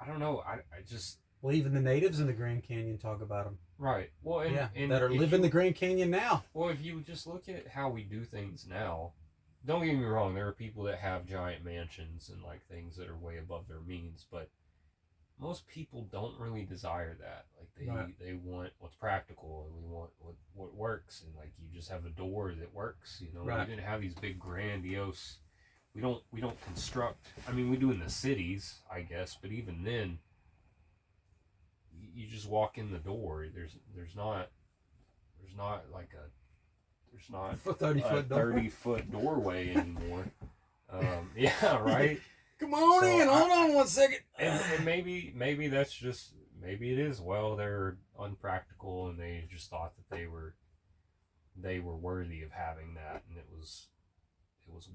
I don't know. I just. Well, even the natives in the Grand Canyon talk about them. Right. Well, and that are living the Grand Canyon now. Well, if you just look at how we do things now, don't get me wrong, there are people that have giant mansions and like things that are way above their means, but most people don't really desire that. Like they want what's practical, and we want what works, and like you just have a door that works. You know, Right. we didn't have these big grandiose. We don't construct. I mean, we do in the cities, I guess, but even then, you just walk in the door. There's not like a there's not For 30-foot door. 30-foot doorway anymore. Yeah, right. Come on So in. Hold on one second. And maybe that's just maybe it is. Well, they're unpractical, and they just thought that they were worthy of having that, and it was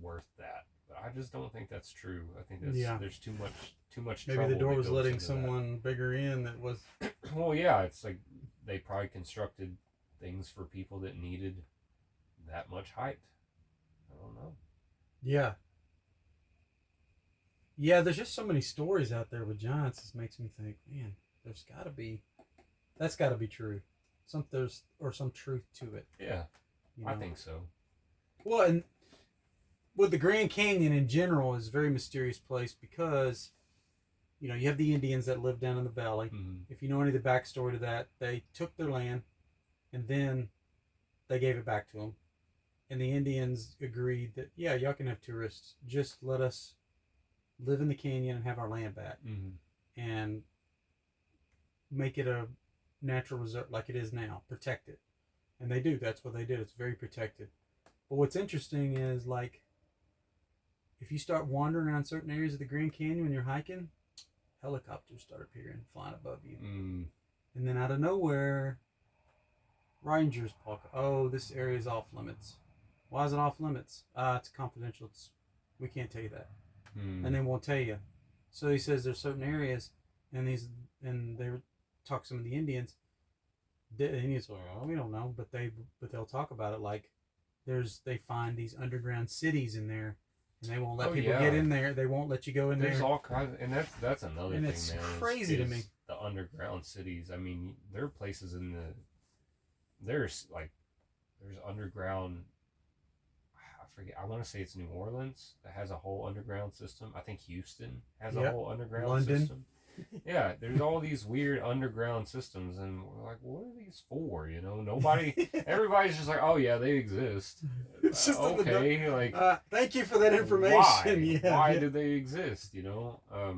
worth that. But I just don't think that's true. I think there's too much. Maybe trouble the door that was goes letting into someone bigger in that was. Well, yeah, it's like they probably constructed things for people that needed that much height. I don't know. Yeah. Yeah, there's just so many stories out there with giants. It makes me think, man, that's got to be true. There's some truth to it. Yeah, You know? I think so. Well, and with the Grand Canyon in general is a very mysterious place because, you know, you have the Indians that live down in the valley. Mm-hmm. If you know any of the backstory to that, they took their land and then they gave it back to them. And the Indians agreed that, yeah, y'all can have tourists. Just let us live in the canyon and have our land back. Mm-hmm. And make it a natural reserve like it is now. Protect it. And they do. That's what they did. It's very protected. But what's interesting is, like, if you start wandering around certain areas of the Grand Canyon when you're hiking, helicopters start appearing, flying above you. Mm. And then out of nowhere, rangers pop. Oh, this area is off limits. Why is it off limits? It's confidential. We can't tell you that. Mm. And they won't tell you. So he says there's certain areas, and they talk to some of the Indians. The Indians are like, oh, we don't know, but they'll talk about it like they find these underground cities in there, and they won't let people get in there. They won't let you go in There's there. all kinds, and that's another And thing, it's man. crazy to me. The underground cities. I mean, there are places there's underground. I forget. I want to say it's New Orleans that has a whole underground system. I think Houston has a whole underground London. system. Yeah, there's all these weird underground systems, and we're like, what are these for? You know, everybody's just like, oh yeah, they exist. It's just okay, like, thank you for that information. Why? Yeah, Why do they exist? You know, oh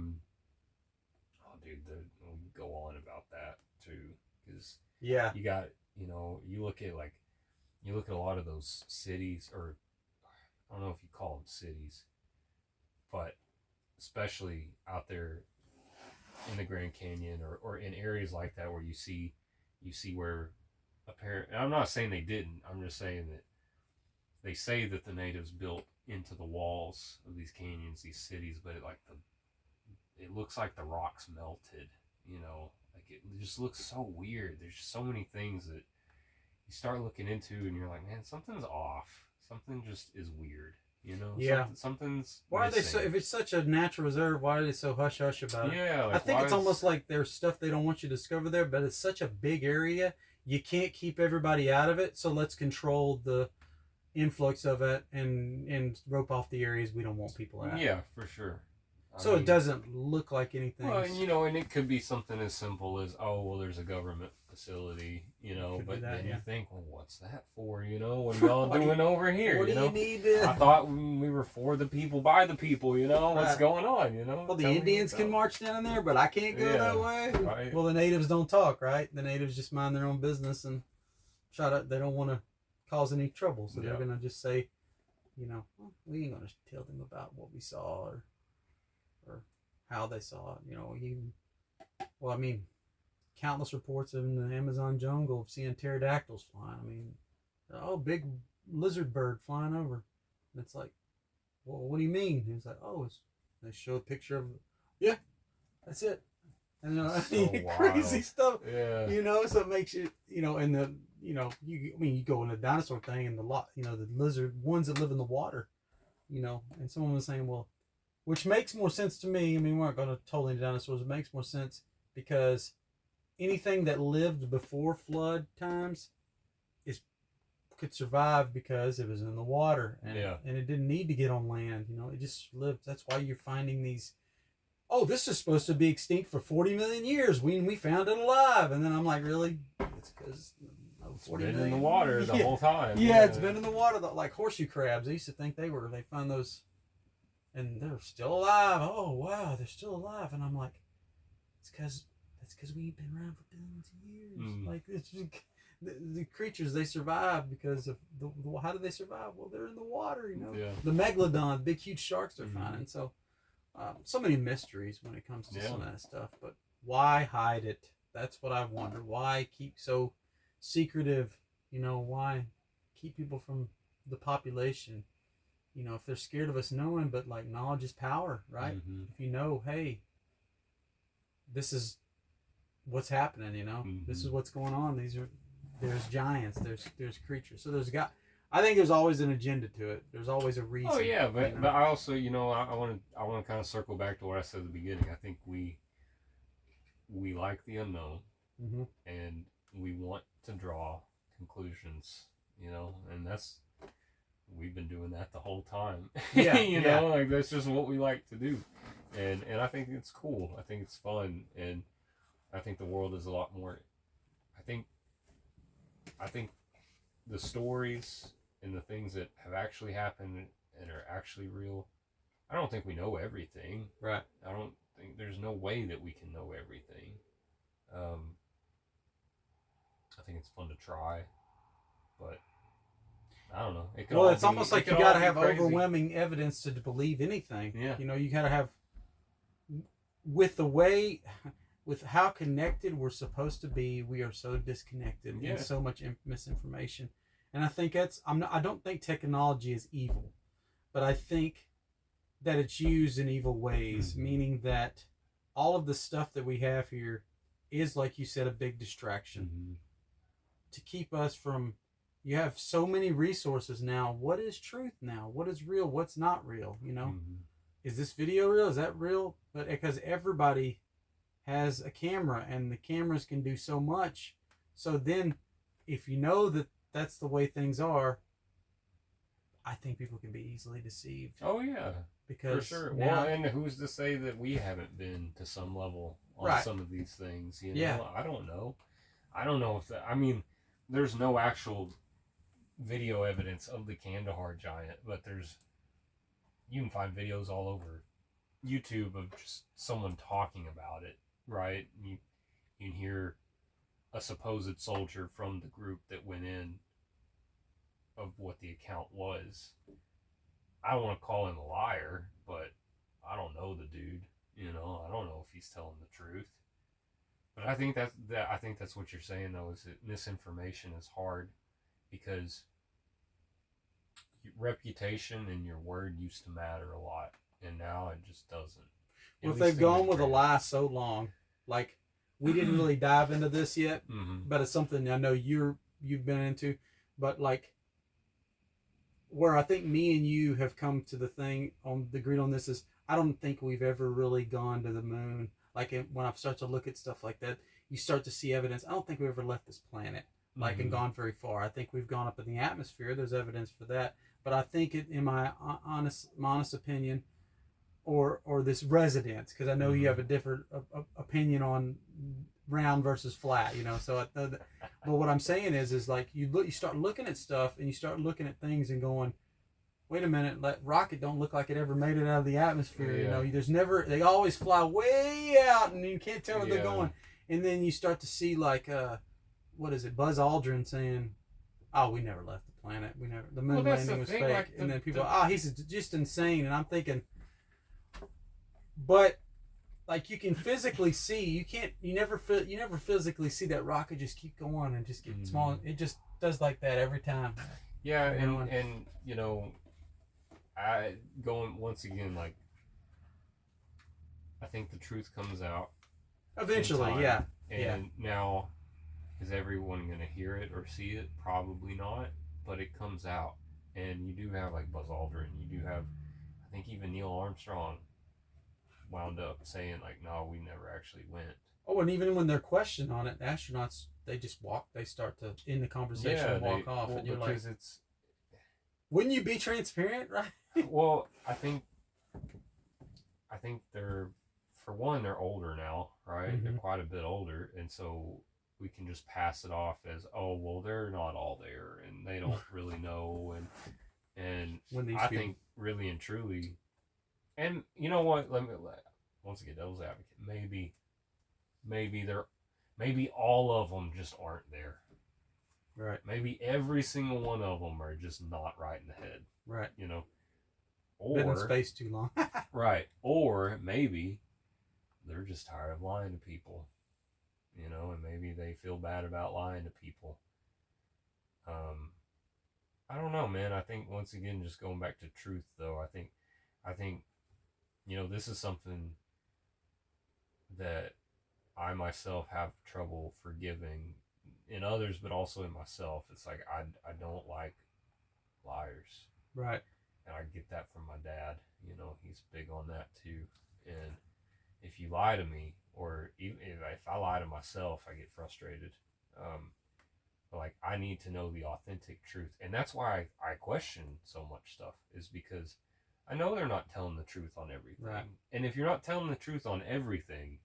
dude, we can go on about that too, because yeah, you got, you know, you look at a lot of those cities, or I don't know if you call them cities, but especially out there in the Grand Canyon or in areas like that where you see where apparent. And I'm not saying they didn't. I'm just saying that they say that the natives built into the walls of these canyons, these cities, but it looks like the rocks melted. You know, like it just looks so weird. There's just so many things that you start looking into, and you're like, man, something's off. Something just is weird. You know, yeah. Something's. Why missing. are they so? If it's such a natural reserve, why are they so hush hush about it? Yeah, like, I think it's almost like there's stuff they don't want you to discover there, but it's such a big area, you can't keep everybody out of it. So let's control the influx of it and rope off the areas we don't want people at. Yeah, for sure. So it doesn't look like anything. Well, you know, and it could be something as simple as, oh, well, there's a government facility, you know, but then you think, well, what's that for? You know, what are y'all doing over here? What you do know? you need to... I thought we were for the people, by the people, you know? What's going on, you know? Well, the Indians can march down there, but I can't go that way. Right. Well, the natives don't talk, right? The natives just mind their own business and they don't want to cause any trouble. So they're going to just say, you know, well, we ain't going to tell them about what we saw or how they saw it. You know, I mean, countless reports in the Amazon jungle of seeing pterodactyls flying. I mean, big lizard bird flying over. And it's like, well, what do you mean? And it's like, they show a picture of, yeah, that's it. And so crazy stuff. Yeah. You know, so it makes you, you know, and you go in the dinosaur thing and the lizard ones that live in the water, you know, and someone was saying, well, which makes more sense to me. I mean, we're not going to totally into dinosaurs. It makes more sense because anything that lived before flood times is could survive because it was in the water, and and it didn't need to get on land. You know, it just lived. That's why you're finding these. Oh, this is supposed to be extinct for 40 million years. We found it alive, and then I'm like, really? It's because it's been in the water the whole time. Yeah, it's been in the water. Like horseshoe crabs. I used to think they found those, and they're still alive. Oh wow, they're still alive, and I'm like, that's because we've been around for billions of years. Like it's the creatures, they survive because of how do they survive? Well, they're in the water, you know. Yeah. The megalodon, big huge sharks they're finding. So so many mysteries when it comes to some of that stuff. But why hide it? That's what I wonder. Why keep so secretive? You know, why keep people from the population? You know, if they're scared of us knowing, but like knowledge is power, right? If you know, hey, this is what's happening, you know, this is what's going on. There's giants, there's creatures. So I think there's always an agenda to it. There's always a reason. Oh yeah, but I also, you know, I want to kind of circle back to what I said at the beginning. I think we like the unknown, and we want to draw conclusions, you know, and we've been doing that the whole time. Yeah, you know, like that's just what we like to do, and I think it's cool. I think it's fun, and I think the world is a lot more. I think the stories and the things that have actually happened and are actually real. I don't think we know everything. Right. I don't think there's no way that we can know everything. I think it's fun to try, but I don't know. It's almost like you got to have overwhelming evidence to believe anything. Yeah. You know, you got to have with how connected we're supposed to be, we are so disconnected and so much misinformation. And I think I don't think technology is evil, but I think that it's used in evil ways, meaning that all of the stuff that we have here is, like you said, a big distraction to keep us from. You have so many resources now. What is truth now? What is real? What's not real? You know, is this video real? Is that real? But because everybody has a camera and the cameras can do so much, so then if you know that that's the way things are, I think people can be easily deceived. Oh yeah, because for sure. Well, and who's to say that we haven't been to some level on some of these things? You know, I don't know. I don't know if that. I mean, there's no actual video evidence of the Kandahar giant, but you can find videos all over YouTube of just someone talking about it. Right, you can hear a supposed soldier from the group that went in of what the account was. I don't want to call him a liar, but I don't know the dude. You know, I don't know if he's telling the truth. But I think that's what you're saying though, is that misinformation is hard because reputation and your word used to matter a lot, and now it just doesn't. Well, if they've gone with a lie so long, like we didn't really dive into this yet, but it's something I know you've been into, but like where I think me and you have come to agreed on this is I don't think we've ever really gone to the moon. Like when I start to look at stuff like that, you start to see evidence. I don't think we ever left this planet, and gone very far. I think we've gone up in the atmosphere. There's evidence for that, but I think in my honest opinion, or this resonance, because I know you have a different opinion on round versus flat, you know. So, but what I'm saying is like you start looking at stuff and you start looking at things and going, wait a minute, that rocket don't look like it ever made it out of the atmosphere. You know, they always fly way out and you can't tell where they're going. And then you start to see like, what is it, Buzz Aldrin saying, "Oh, we never left the planet. The moon landing was fake." Like and then people, he's just insane. And I'm thinking. But like you can physically see, you never physically see that rocket just keep going and just get small. It just does like that every time. Yeah, and you know, going once again, like I think the truth comes out eventually. And now, is everyone going to hear it or see it? Probably not. But it comes out, and you do have like Buzz Aldrin. You do have, I think even Neil Armstrong wound up saying like, no, we never actually went. Oh, and even when they're questioned on it, the astronauts, they just walk. They start to end the conversation and walk off, well, and you're because like, it's wouldn't you be transparent, right? well, I think they're, for one, they're older now, right? Mhm. They're quite a bit older, and so we can just pass it off as, oh, well, they're not all there, and they don't really know, and When these I people, think really and truly, and you know what? Once again, devil's advocate. Maybe all of them just aren't there. right, Maybe every single one of them are just not right in the head. right, You know, been in or space too long. right, or maybe they're just tired of lying to people. You know, and maybe they feel bad about lying to people. Um, I don't know, man. I think once again, just going back to truth, though, I think, this is something that I myself have trouble forgiving in others, but also in myself. It's like I don't like liars, Right, and I get that from my dad. You know, he's big on that too. And if you lie to me, or even if I lie to myself, I get frustrated. But like, I need to know the authentic truth, and that's why I question so much stuff. Is because I know they're not telling the truth on everything. Right. And if you're not telling the truth on everything,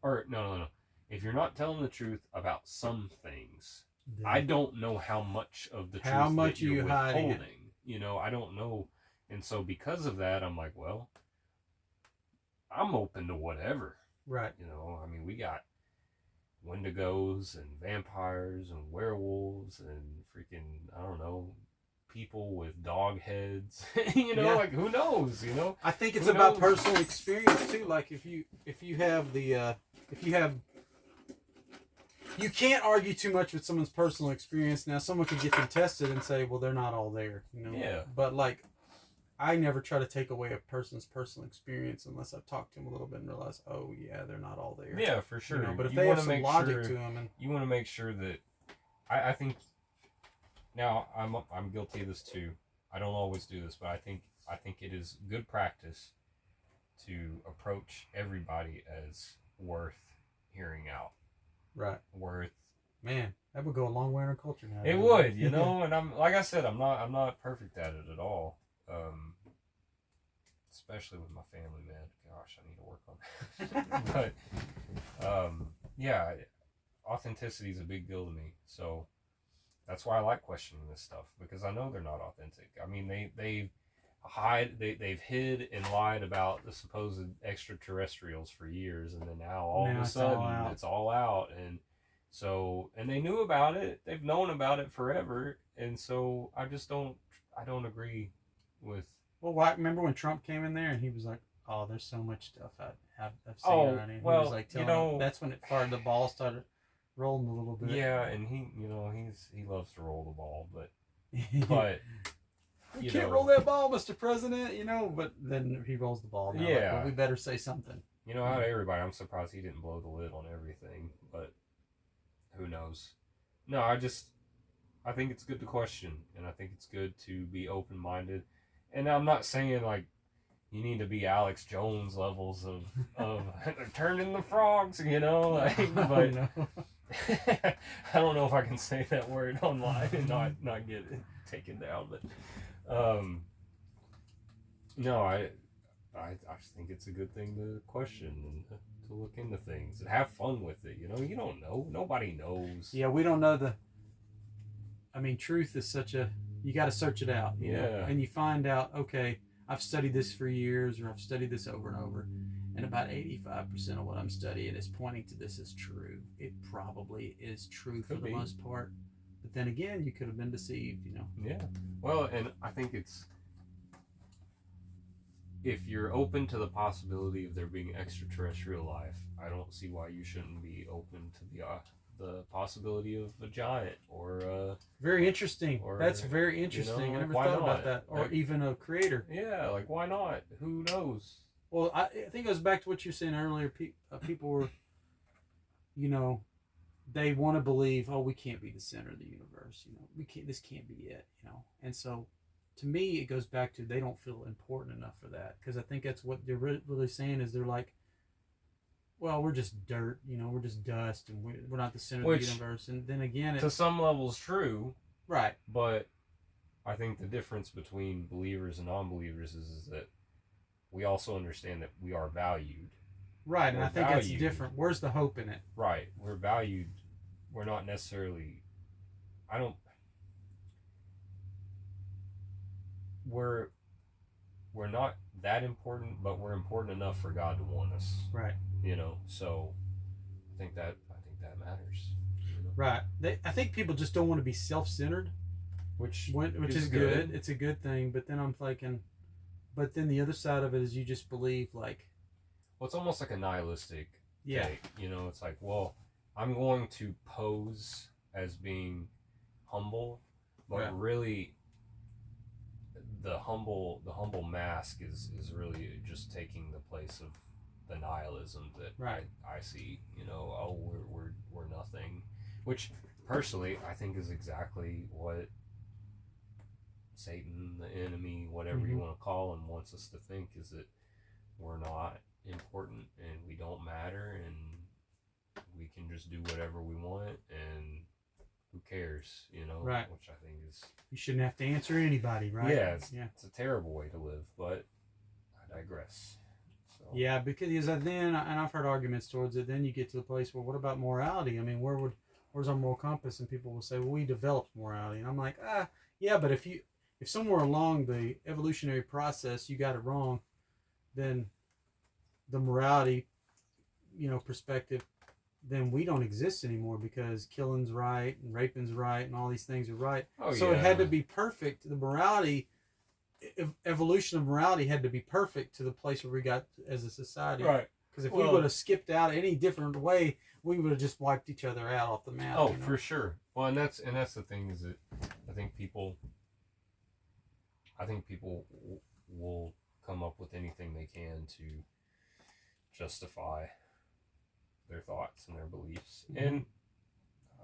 or no, if you're not telling the truth about some things, then I don't know how much of the How truth much that you're you hiding it? withholding. You know, I don't know, and so because of that, I'm like, well, I'm open to whatever. right, You know, I mean, we got Wendigos and vampires and werewolves and freaking, I don't know, people with dog heads. You know, Yeah. like, who knows? You know, I think it's Who about knows? personal experience too. Like if you have the if you have you can't argue too much with someone's personal experience. Now someone could get them tested and say, well, they're not all there, you know. Yeah. But like, I never try to take away a person's personal experience unless I've talked to them a little bit and realized, oh yeah, they're not all there. Yeah, for sure. You know, but if You they have wanna some make logic sure- to them, and You want to make sure that I think now I'm guilty of this too. I don't always do this, but I think it is good practice to approach everybody as worth hearing out. right, Worth man, that would go a long way in our culture now. It would, you know, and I'm like I said, I'm not perfect at it at all. Especially with my family, man. Gosh, I need to work on that. But yeah, authenticity is a big deal to me. So that's why I like questioning this stuff, because I know they're not authentic. I mean, they've hid and lied about the supposed extraterrestrials for years, and then now all of a sudden it's all out. And so, and they knew about it, they've known about it forever, and so I don't agree with. Well, I remember when Trump came in there and he was like, "Oh, there's so much stuff I've seen already." And he was like, that's when the ball started rolling a little bit. Yeah, and he loves to roll the ball, but we can't roll that ball, Mr. President, you know. But then he rolls the ball. Now, yeah, like, well, we better say something. You know, out of everybody, I'm surprised he didn't blow the lid on everything, but who knows? No, I think it's good to question, and I think it's good to be open-minded. And I'm not saying like you need to be Alex Jones levels of turning the frogs, you know, like, but I don't know if I can say that word online and not get it taken down, but no, I just think it's a good thing to question and to look into things and have fun with it. You know, you don't know. Nobody knows. Yeah, we don't know I mean, truth is you got to search it out. You know? And you find out, okay, I've studied this for years, or I've studied this over and over, and about 85% of what I'm studying is pointing to this as true. It probably is true for the most part. But then again, you could have been deceived, you know. Yeah. Well, and I think it's, if you're open to the possibility of there being extraterrestrial life, I don't see why you shouldn't be open to the possibility of a giant or very interesting. That's very You interesting. know, I never why thought about not? that. Or Like, even a creator. Yeah, like why not? Who knows? Well, I think it goes back to what you were saying earlier. People were, you know, they want to believe, oh, we can't be the center of the universe. You know, this can't be it. You know, and so, to me, it goes back to they don't feel important enough for that, because I think that's what they're really saying is they're like, well, we're just dirt, we're just dust, and we're not the center Which, of the universe. And then again, to some levels, true, right, but I think the difference between believers and non-believers is that we also understand that we are valued. right, and We're I think that's valued. different. Where's the hope in it? Right, we're valued. We're not necessarily. I don't. We're not that important, but we're important enough for God to want us. Right. So I think that matters. Right. I think people just don't want to be self-centered, Which is good. It's a good thing. But then I'm thinking, but then the other side of it is you just believe like, well, it's almost like a nihilistic yeah, take. It's like, well, I'm going to pose as being humble, but right. really, the humble mask is really just taking the place of the nihilism that right. I see. Oh, we're nothing, which personally I think is exactly what Satan, the enemy, whatever you want to call him, wants us to think, is that we're not important and we don't matter and we can just do whatever we want and who cares, Right. Which I think is, you shouldn't have to answer anybody, right? yeah, it's a terrible way to live, but I digress. So. Yeah, because then, and I've heard arguments towards it. Then you get to the place where, what about morality? I mean, where's our moral compass? And people will say, well, we developed morality, and I'm like, yeah, but if somewhere along the evolutionary process you got it wrong, then the morality, perspective, then we don't exist anymore because killing's right and raping's right and all these things are right. So it had to be perfect. The morality, evolution of morality had to be perfect to the place where we got as a society. Right. Because if we would have skipped out any different way, we would have just wiped each other out off the map. Oh, for sure. Well, and that's the thing, is that I think people will come up with anything they can to justify their thoughts and their beliefs, and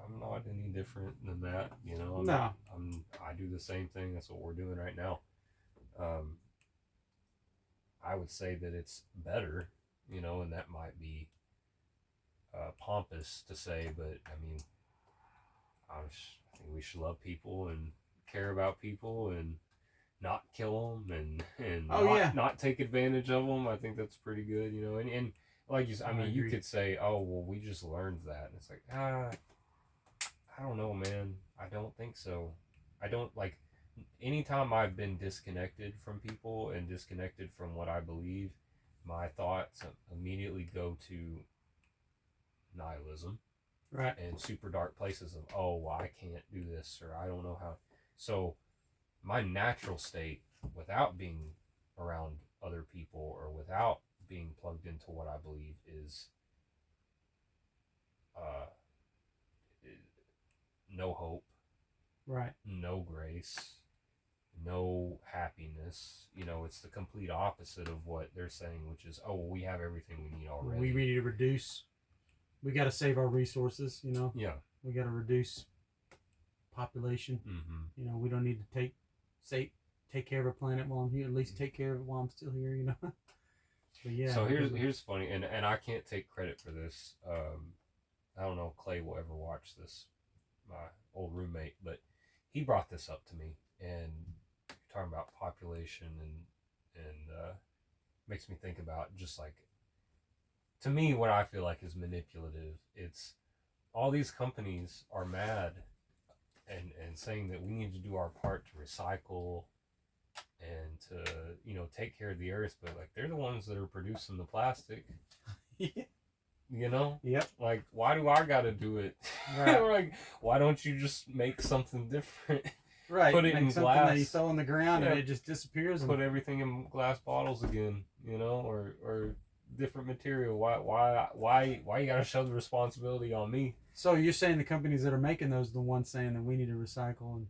I'm not any different than that. I do the same thing. That's what we're doing right now. I would say that it's better, and that might be pompous to say, but I mean, I think we should love people and care about people and not kill them and not take advantage of them. I think that's pretty good, and like you said, I mean, you could say, oh, well, we just learned that, and it's like, I don't know, man. I don't think so. I don't, like, anytime I've been disconnected from people and disconnected from what I believe, my thoughts immediately go to nihilism, right, and super dark places of, oh, well, I can't do this, or I don't know how. So my natural state, without being around other people or without being plugged into what I believe, is no hope, right, no grace, no happiness. It's the complete opposite of what they're saying, which is, oh, well, we have everything we need already. We need to reduce. We got to save our resources. Yeah. We got to reduce population. Mm-hmm. We don't need to take care of a planet while I'm here. At least take care of it while I'm still here. But yeah. So here's funny, and I can't take credit for this. I don't know if Clay will ever watch this, my old roommate, but he brought this up to me, and talking about population and makes me think about, just like, to me, what I feel like is manipulative. It's all these companies are mad and saying that we need to do our part to recycle and to take care of the earth, but like, they're the ones that are producing the plastic. Yep. Like, why do I gotta do it? Right. Like, why don't you just make something different? Right. Put it in glass that you throw on the ground and it just disappears. Put everything in glass bottles again, or different material. Why you gotta shove the responsibility on me? So you're saying the companies that are making those are the ones saying that we need to recycle? And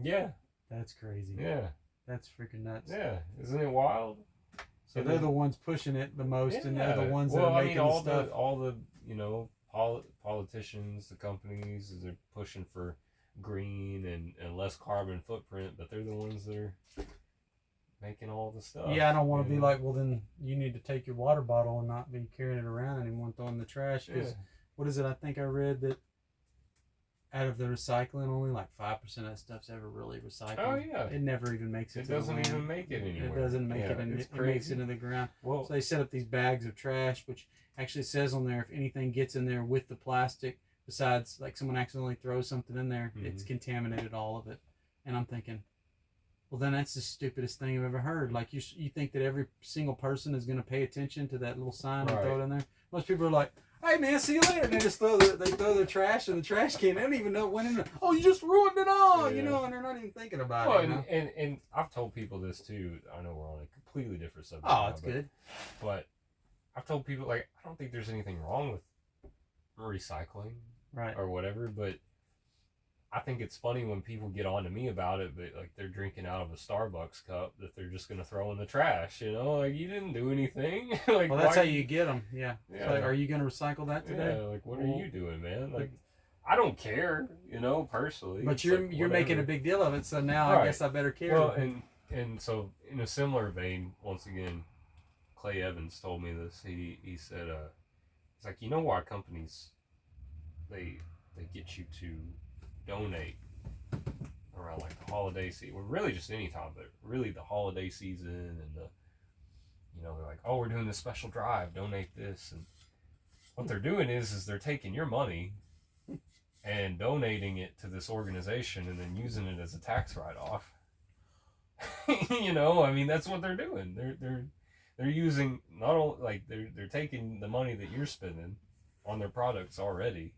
yeah, that's crazy. Yeah, that's freaking nuts. Yeah, isn't it wild? So they're the ones pushing it the most, and they're the ones that are making all the stuff. all the politicians, the companies, they're pushing for green and less carbon footprint, but they're the ones that are making all the stuff. Yeah, I don't want to be like, well, then you need to take your water bottle and not be carrying it around anymore and throwing in the trash. Because what is it? I think I read that out of the recycling, only like 5% of that stuff's ever really recycled. Oh yeah, it never even makes it. It doesn't even make it anywhere. It doesn't make it, and it makes it into the ground. Well, so they set up these bags of trash, which actually says on there if anything gets in there with the plastic, besides like someone accidentally throws something in there, it's contaminated all of it. And I'm thinking, well, then that's the stupidest thing I've ever heard. Like you think that every single person is going to pay attention to that little sign and throw it in there? Most people are like, hey man, see you later. And they just throw their trash in the trash can. They don't even know it went in there. Oh, you just ruined it all, you know, and they're not even thinking about it. You know? and I've told people this too. I know we're on a completely different subject. Oh, it's good. But I've told people, like, I don't think there's anything wrong with recycling. Right. Or whatever, but I think it's funny when people get on to me about it, but like they're drinking out of a Starbucks cup that they're just gonna throw in the trash, you know? Like, you didn't do anything. Like, well, that's how you get them. Yeah. Yeah. Like, are you gonna recycle that today? Yeah. Like, what are you doing, man? Like, I don't care, you know, personally. But you're making a big deal of it, so now I guess I better care. Well, and so in a similar vein, once again, Clay Evans told me this. He said, it's like, you know why companies they get you to donate around like the holiday season, well, really just any time, but really the holiday season and the, you know, they're like, oh, we're doing this special drive, donate this, and what they're doing is they're taking your money and donating it to this organization and then using it as a tax write-off. You know, I mean, that's what they're doing. They're using not only, like, they're taking the money that you're spending on their products already,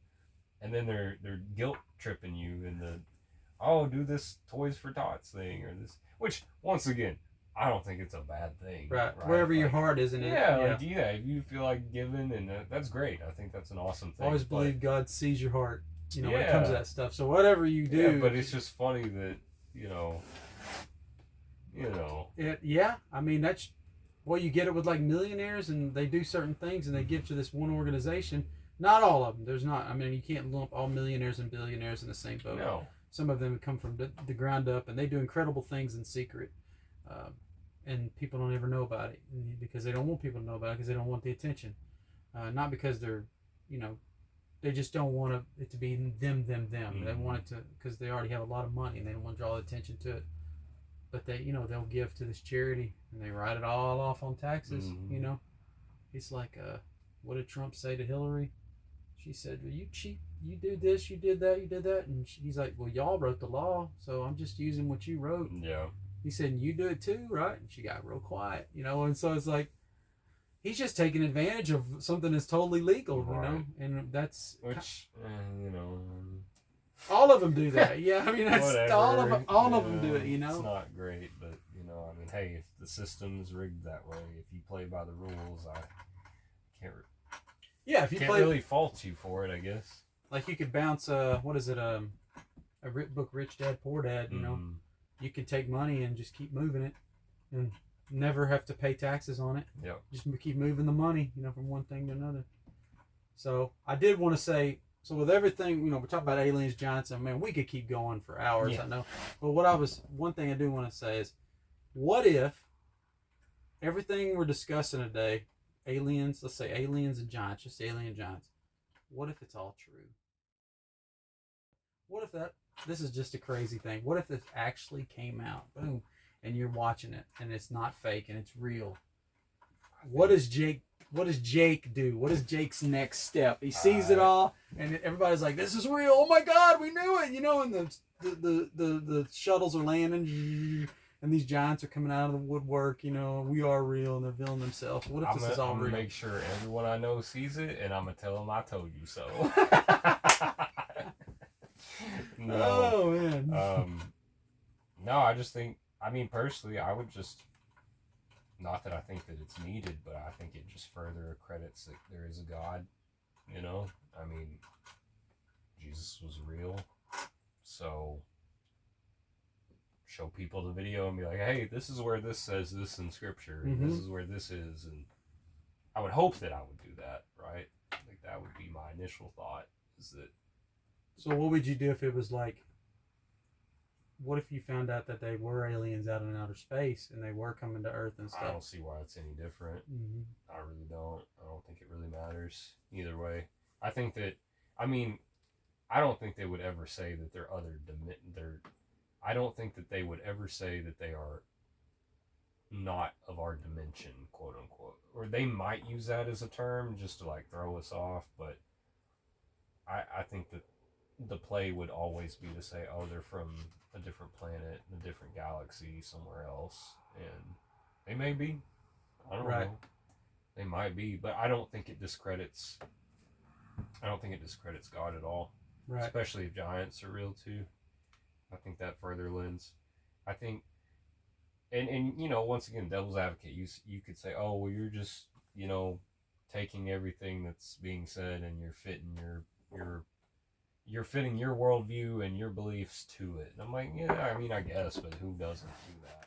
and then they're guilt tripping you in the, oh, do this Toys for Tots thing or this, which once again, I don't think it's a bad thing. Right. Wherever your heart is in it. Yeah, like, if you feel like giving, and that's great. I think that's an awesome thing. Always believe God sees your heart, you know, when it comes to that stuff. So whatever you do. Yeah, but it's just funny that, you know. I mean, that's, well, you get it with like millionaires, and they do certain things and they give to this one organization. Not all of them. There's not. I mean, you can't lump all millionaires and billionaires in the same boat. No. Some of them come from the ground up, and they do incredible things in secret, and people don't ever know about it because they don't want people to know about it because they don't want the attention, not because they're, you know, they just don't want it to be them. Mm-hmm. They want it to because they already have a lot of money and they don't want to draw attention to it. But they, you know, they'll give to this charity and they write it all off on taxes. Mm-hmm. You know, it's like, what did Trump say to Hillary? She said, well, you cheat, you do this, you did that, and he's like, well, y'all wrote the law, so I'm just using what you wrote. Yeah. He said, you do it too, right? And she got real quiet, you know, and so it's like, he's just taking advantage of something that's totally legal, right. You know, and that's... Which, you know... all of them do that, yeah, I mean, that's whatever. all of them do it, you know? It's not great, but, you know, I mean, hey, if the system's rigged that way, if you play by the rules, I can't... Yeah, if you can't really fault you for it, I guess. Like you could bounce what is it, a book, Rich Dad Poor Dad, you know. You can take money and just keep moving it and never have to pay taxes on it. Yep. Just keep moving the money, you know, from one thing to another. So I did want to say, so with everything, you know, we're talking about aliens, Johnson, man, we could keep going for hours, I know. But one thing I do want to say is, what if everything we're discussing today, aliens, let's say aliens and giants, just alien giants, what if it's all true? What if this is just a crazy thing? What if this actually came out, boom, and you're watching it and it's not fake and it's real? What does Jake do? What is Jake's next step? He sees it all and everybody's like, this is real. Oh my God, we knew it, you know, and the shuttles are landing and these giants are coming out of the woodwork, you know, we are real, and they're revealing themselves. What if this is all real? I'm going to make sure everyone I know sees it, and I'm going to tell them I told you so. No. Oh, man. No, I just think, I mean, personally, I would just, not that I think that it's needed, but I think it just further accredits that there is a God, you know? I mean, Jesus was real, so... show people the video and be like, hey, this is where this says this in scripture, and this is where this is, and I would hope that I would do that, right? Like, that would be my initial thought, is that... So what would you do if it was like, what if you found out that they were aliens out in outer space and they were coming to Earth and I stuff? don't see why it's any different. Mm-hmm. I really don't. I don't think it really matters either way. I think that, I mean, I don't think they would ever say that they're I don't think that they would ever say that they are not of our dimension, quote unquote. Or they might use that as a term just to like throw us off, but I think that the play would always be to say, oh, they're from a different planet, a different galaxy, somewhere else, and they may be. I don't know. They might be, but I don't think it discredits. I don't think it discredits God at all. Right. Especially if giants are real too. I think that further lends. I think, and you know, once again, devil's advocate. You could say, oh, well, you're just taking everything that's being said and you're fitting you're fitting your worldview and your beliefs to it. And I'm like, yeah, I mean, I guess, but who doesn't do that?